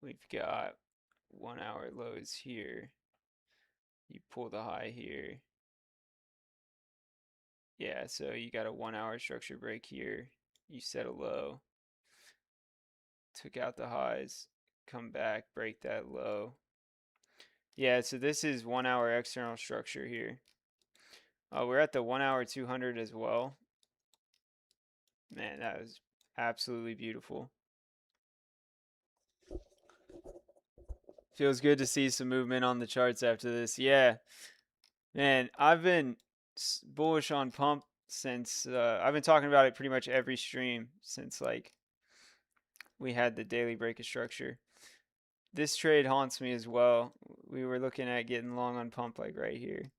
We've got 1 hour lows here. You pull the high here. Yeah, so you got a 1 hour structure break here. You set a low. Took out the highs. Come back, break that low. Yeah, so this is 1 hour external structure here. We're at the 1 hour 200 as well. Man, that was absolutely beautiful. Feels good to see some movement on the charts after this. Yeah, man, I've been bullish on pump since I've been talking about it pretty much every stream since like we had the daily break of structure. This trade haunts me as well. We were looking at getting long on pump like right here.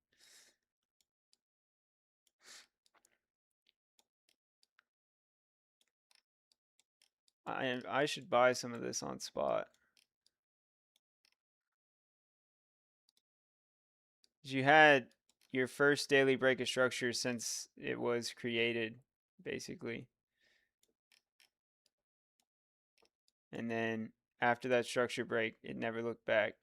I should buy some of this on spot. You had your first daily break of structure since it was created, basically. And then after that structure break, it never looked back.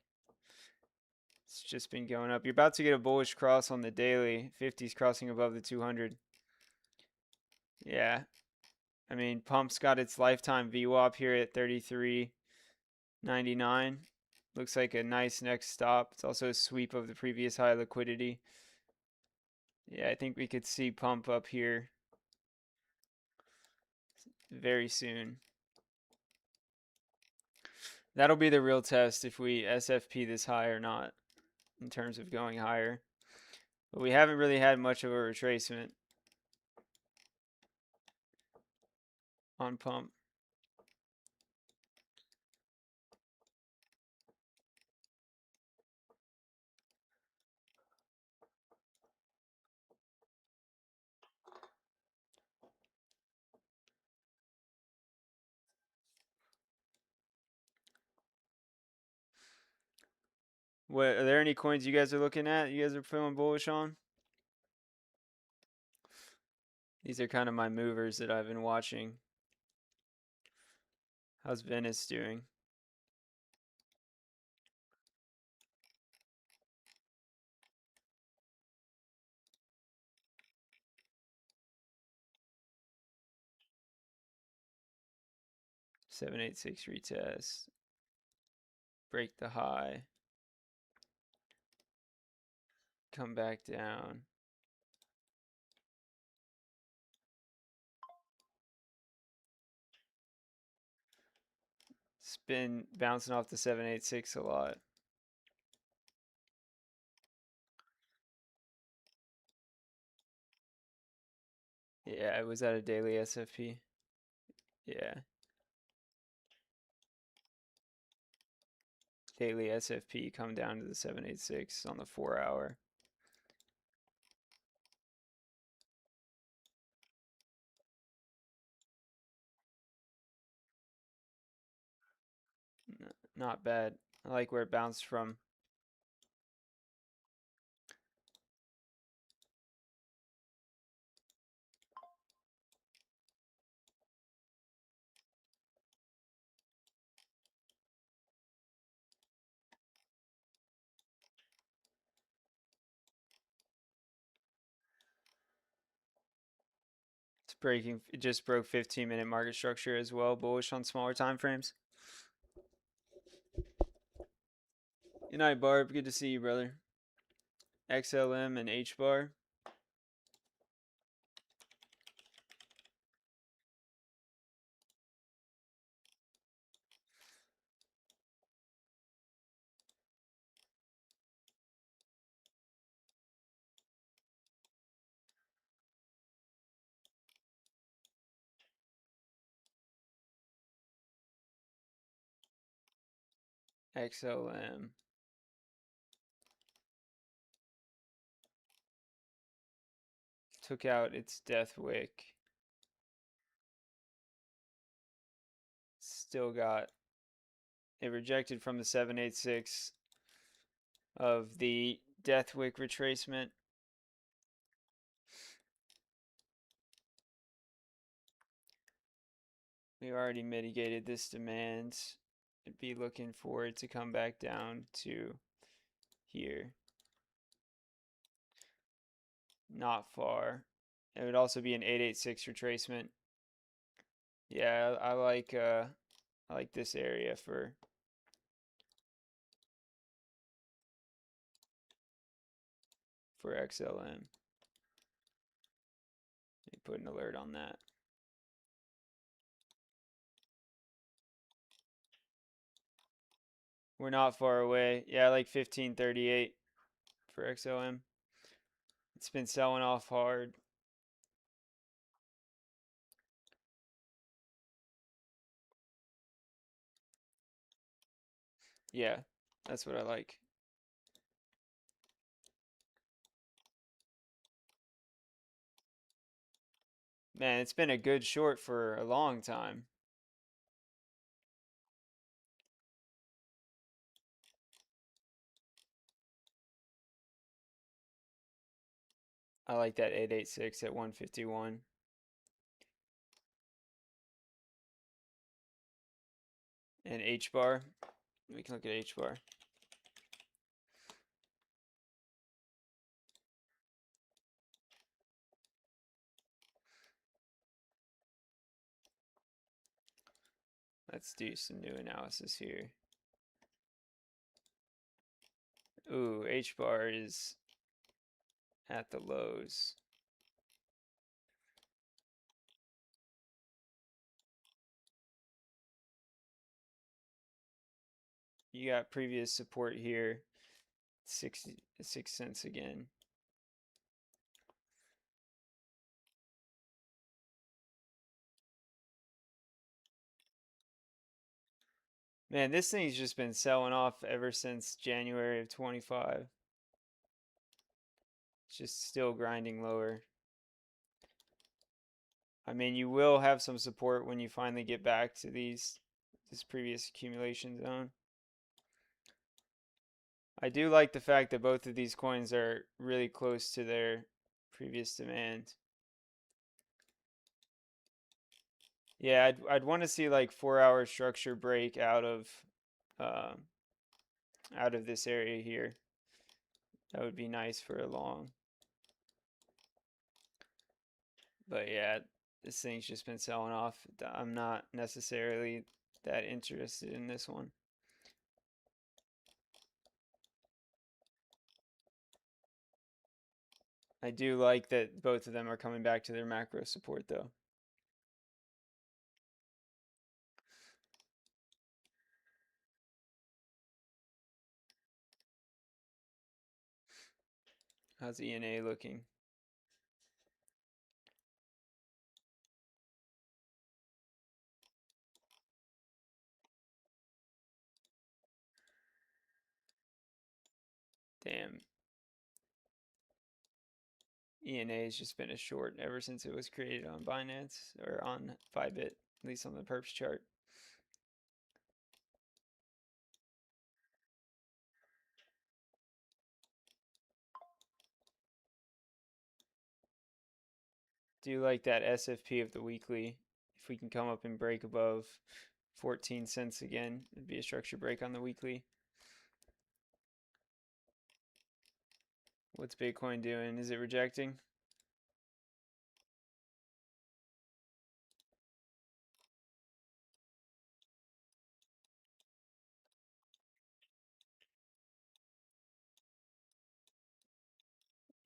It's just been going up. You're about to get a bullish cross on the daily. 50's crossing above the 200. Yeah. I mean, pump's got its lifetime VWAP here at 33.99. Looks like a nice next stop. It's also a sweep of the previous high liquidity. Yeah, I think we could see pump up here very soon. That'll be the real test if we SFP this high or not in terms of going higher. But we haven't really had much of a retracement on pump. What are there any coins you guys are looking at? You guys are feeling bullish on? These are kind of my movers that I've been watching. How's Venice doing? $786 retest. Break the high. come back down. It's been bouncing off the 786 a lot. Yeah, it was at a daily SFP. Yeah. Daily SFP come down to the 786 on the 4-hour. Not bad. I like where it bounced from. It's breaking. It just broke 15-minute market structure as well. Bullish on smaller time frames. Good night, Barb. Good to see you, brother. XLM and H bar. XLM. Took out its death wick. Still got it rejected from the 786 of the death wick retracement. We already mitigated this demand. I'd be looking for it to come back down to here. Not far. It would also be an 886 retracement. Yeah, I like this area for XLM. Let me put an alert on that. We're not far away. Yeah, I like 1538 for XLM. It's been selling off hard. Yeah, that's what I like. Man, it's been a good short for a long time. I like that 886 at 151. And H bar. We can look at H bar. Let's do some new analysis here. Ooh, H bar is at the lows. You got previous support here. 66 cents again. Man, this thing's just been selling off ever since January of 25. It's just still grinding lower. I mean, you will have some support when you finally get back to this previous accumulation zone. I do like the fact that both of these coins are really close to their previous demand. Yeah, I'd want to see like 4-hour structure break out of this area here. That would be nice for a long. But yeah, this thing's just been selling off. I'm not necessarily that interested in this one. I do like that both of them are coming back to their macro support though. How's ENA looking? Damn. ENA has just been a short ever since it was created on Binance or on Bybit, at least on the perps chart. Do like that SFP of the weekly. If we can come up and break above 14 cents again, it'd be a structure break on the weekly. What's Bitcoin doing? Is it rejecting?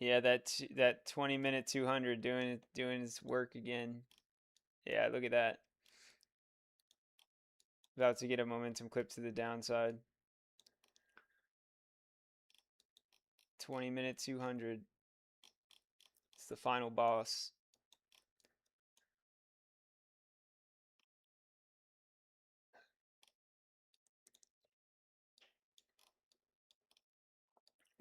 Yeah, that 20-minute 200 doing its work again. Yeah, look at that. About to get a momentum clip to the downside. 20-minute 200. It's the final boss.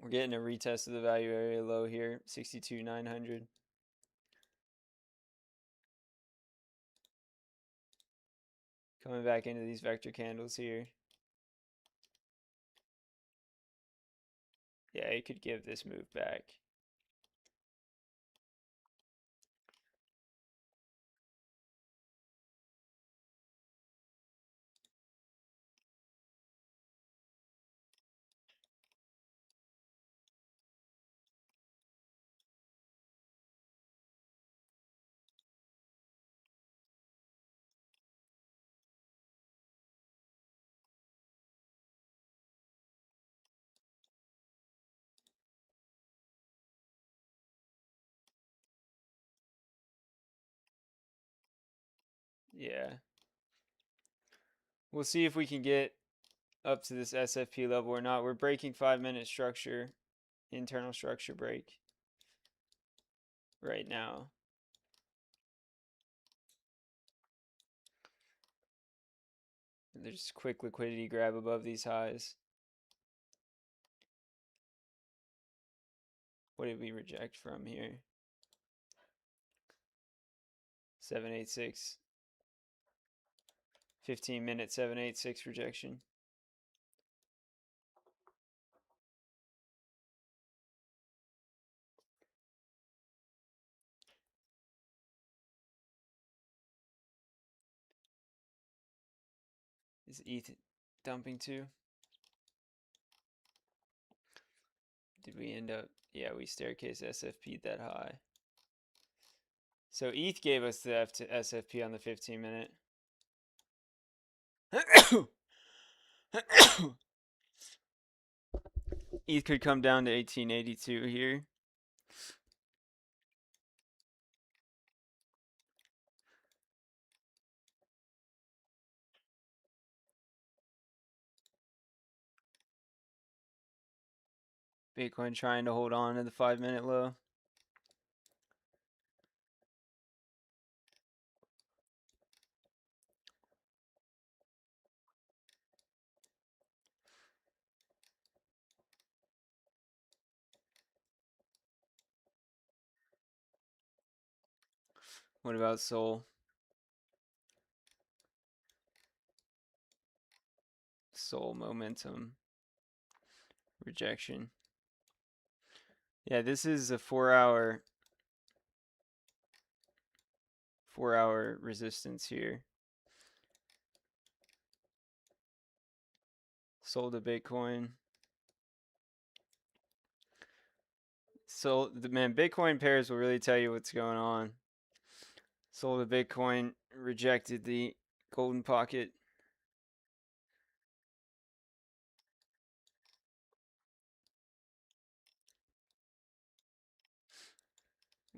We're getting a retest of the value area low here, 62,900. Coming back into these vector candles here. Yeah, it could give this move back. Yeah. We'll see if we can get up to this SFP level or not. We're breaking 5-minute structure, internal structure break right now. There's quick liquidity grab above these highs. What did we reject from here? 786. 15-minute 786 rejection. Is ETH dumping too? Did we end up? Yeah, we staircase SFP'd that high. So ETH gave us the F to SFP on the 15-minute. ETH could come down to 1882 here. Bitcoin trying to hold on to the 5-minute low. What about Sol? Sol momentum rejection. Yeah, this is a 4-hour resistance here. Sold a Bitcoin. So man, Bitcoin pairs will really tell you what's going on. Sold a Bitcoin, rejected the golden pocket.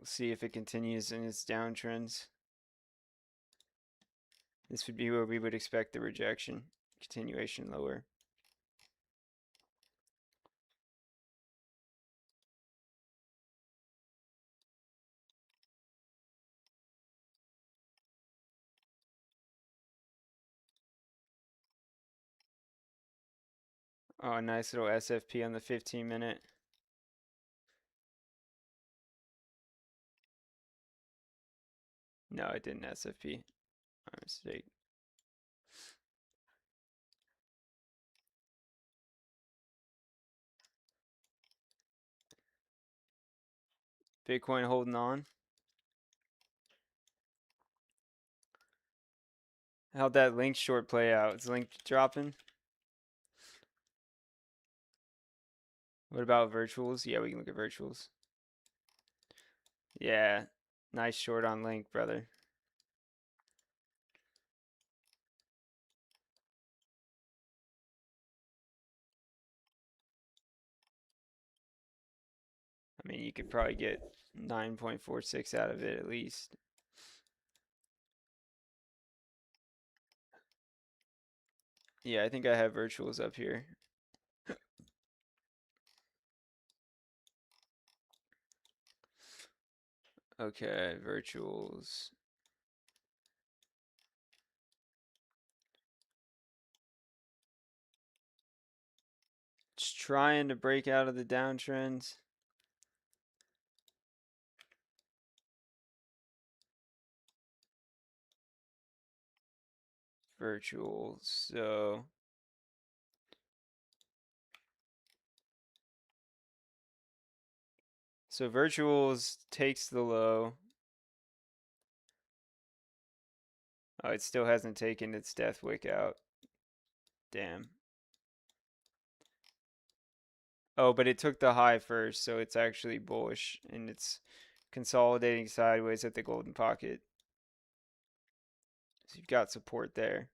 We'll see if it continues in its downtrends. This would be where we would expect the rejection, continuation lower. Oh, a nice little SFP on the 15-minute. No, it didn't SFP. My mistake. Bitcoin holding on. How'd that link short play out? Is link dropping? What about virtuals? Yeah, we can look at virtuals. Yeah, nice short on link, brother. I mean, you could probably get 9.46 out of it at least. Yeah, I think I have virtuals up here. Okay, virtuals. Just trying to break out of the downtrends. Virtuals. So virtuals takes the low. Oh, it still hasn't taken its death wick out. Damn. Oh, but it took the high first, so it's actually bullish, and it's consolidating sideways at the golden pocket. So you've got support there.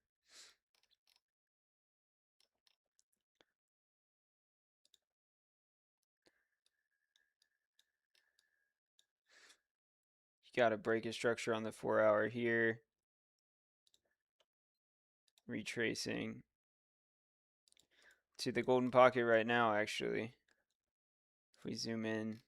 You got to break a structure on the 4-hour here. Retracing to the golden pocket right now, actually. If we zoom in.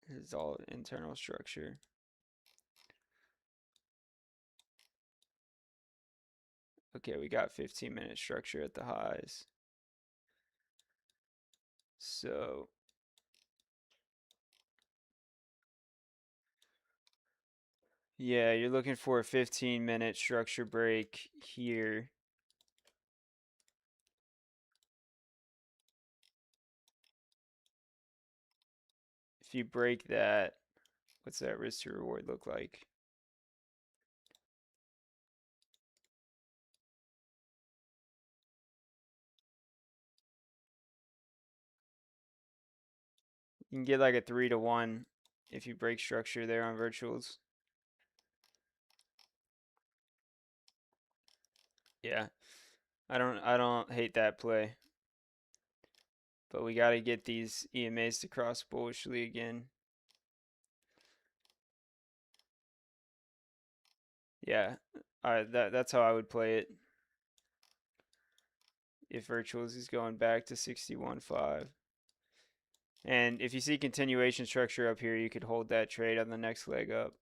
This is all internal structure. Okay, we got 15-minute structure at the highs. So yeah, you're looking for a 15-minute structure break here. If you break that, what's that risk to reward look like? You can get like a 3-to-1 if you break structure there on virtuals. Yeah. I don't hate that play. But we got to get these EMAs to cross bullishly again. Yeah. That's how I would play it. If virtuals is going back to 61.5. And if you see continuation structure up here, you could hold that trade on the next leg up.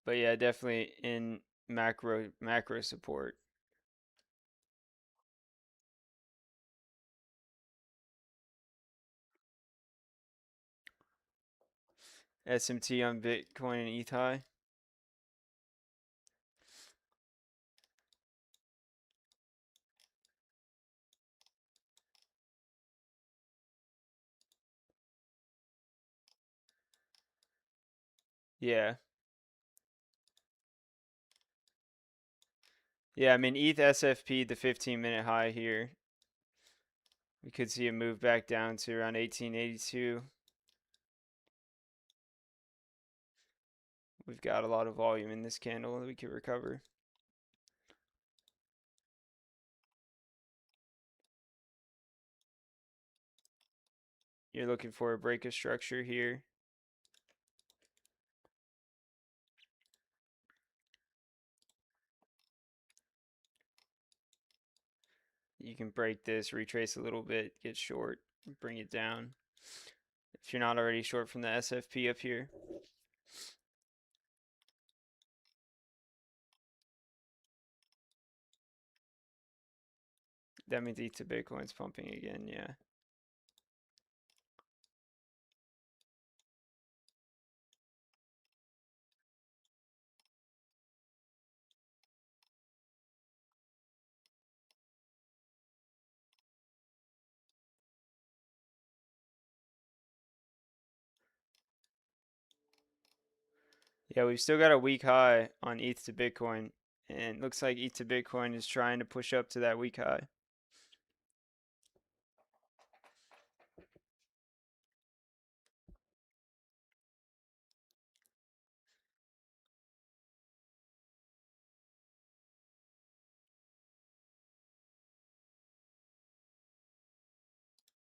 But yeah, definitely in macro support. SMT on Bitcoin and ETH high. Yeah. Yeah, I mean ETH SFP the 15-minute high here. We could see it move back down to around 1882. We've got a lot of volume in this candle that we could recover. you're looking for a break of structure here. You can break this, retrace a little bit, get short, bring it down. If you're not already short from the SFP up here. That means ETH to Bitcoin's pumping again, yeah. Yeah, we've still got a weak high on ETH to Bitcoin, and looks like ETH to Bitcoin is trying to push up to that weak high.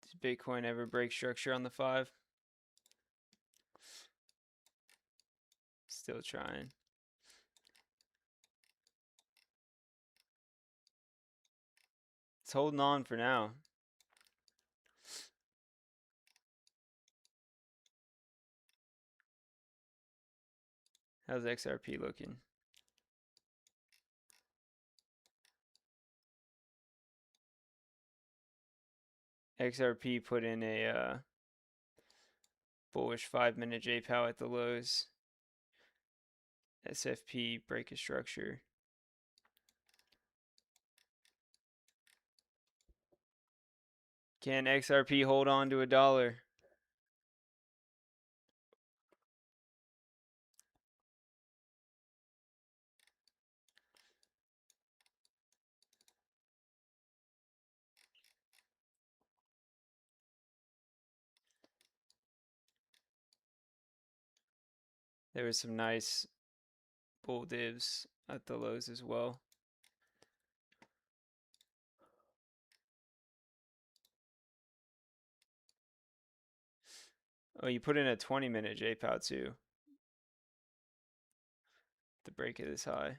Does Bitcoin ever break structure on the 5? Still trying. It's holding on for now. How's XRP looking? XRP put in a bullish 5-minute JPOW at the lows. SFP break a structure. Can XRP hold on to $1? There was some nice bull divs at the lows as well. Oh, you put in a 20-minute JPOW too. The break of this high.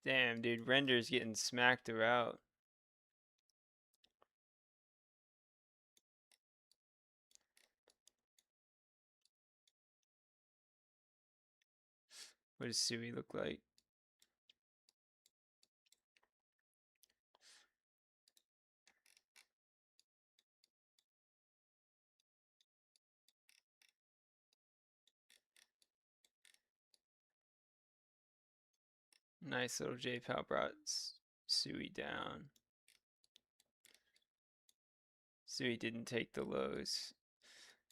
Damn, dude, Render's getting smacked throughout. What does Sui look like? Nice little JPOW brought Sui down. Sui didn't take the lows.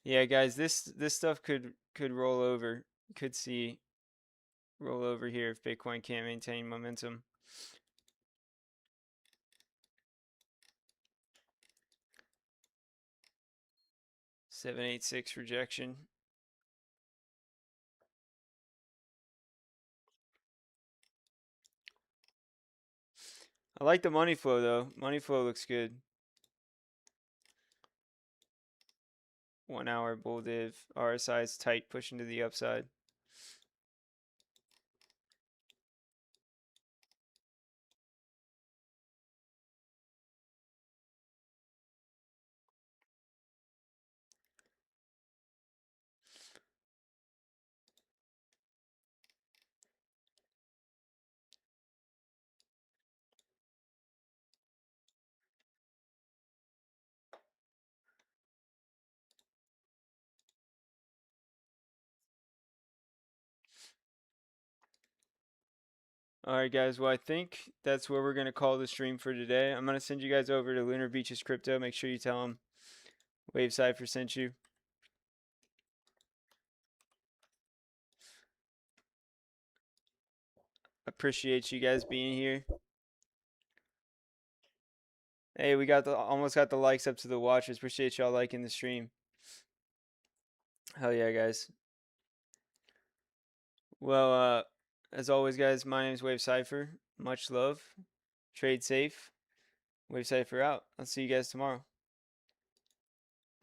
Yeah, guys, this stuff could roll over. Could see roll over here if Bitcoin can't maintain momentum. $786 rejection. I like the money flow though. Money flow looks good. 1 hour bull div. RSI is tight, pushing to the upside. Alright guys, well I think that's where we're going to call the stream for today. I'm going to send you guys over to Lunar Beaches Crypto. Make sure you tell them Wave Cipher sent you. Appreciate you guys being here. Hey, we got almost got the likes up to the watchers. Appreciate y'all liking the stream. Hell yeah, guys. Well, as always, guys, my name is Wave Cipher. Much love. Trade safe. Wave Cipher out. I'll see you guys tomorrow.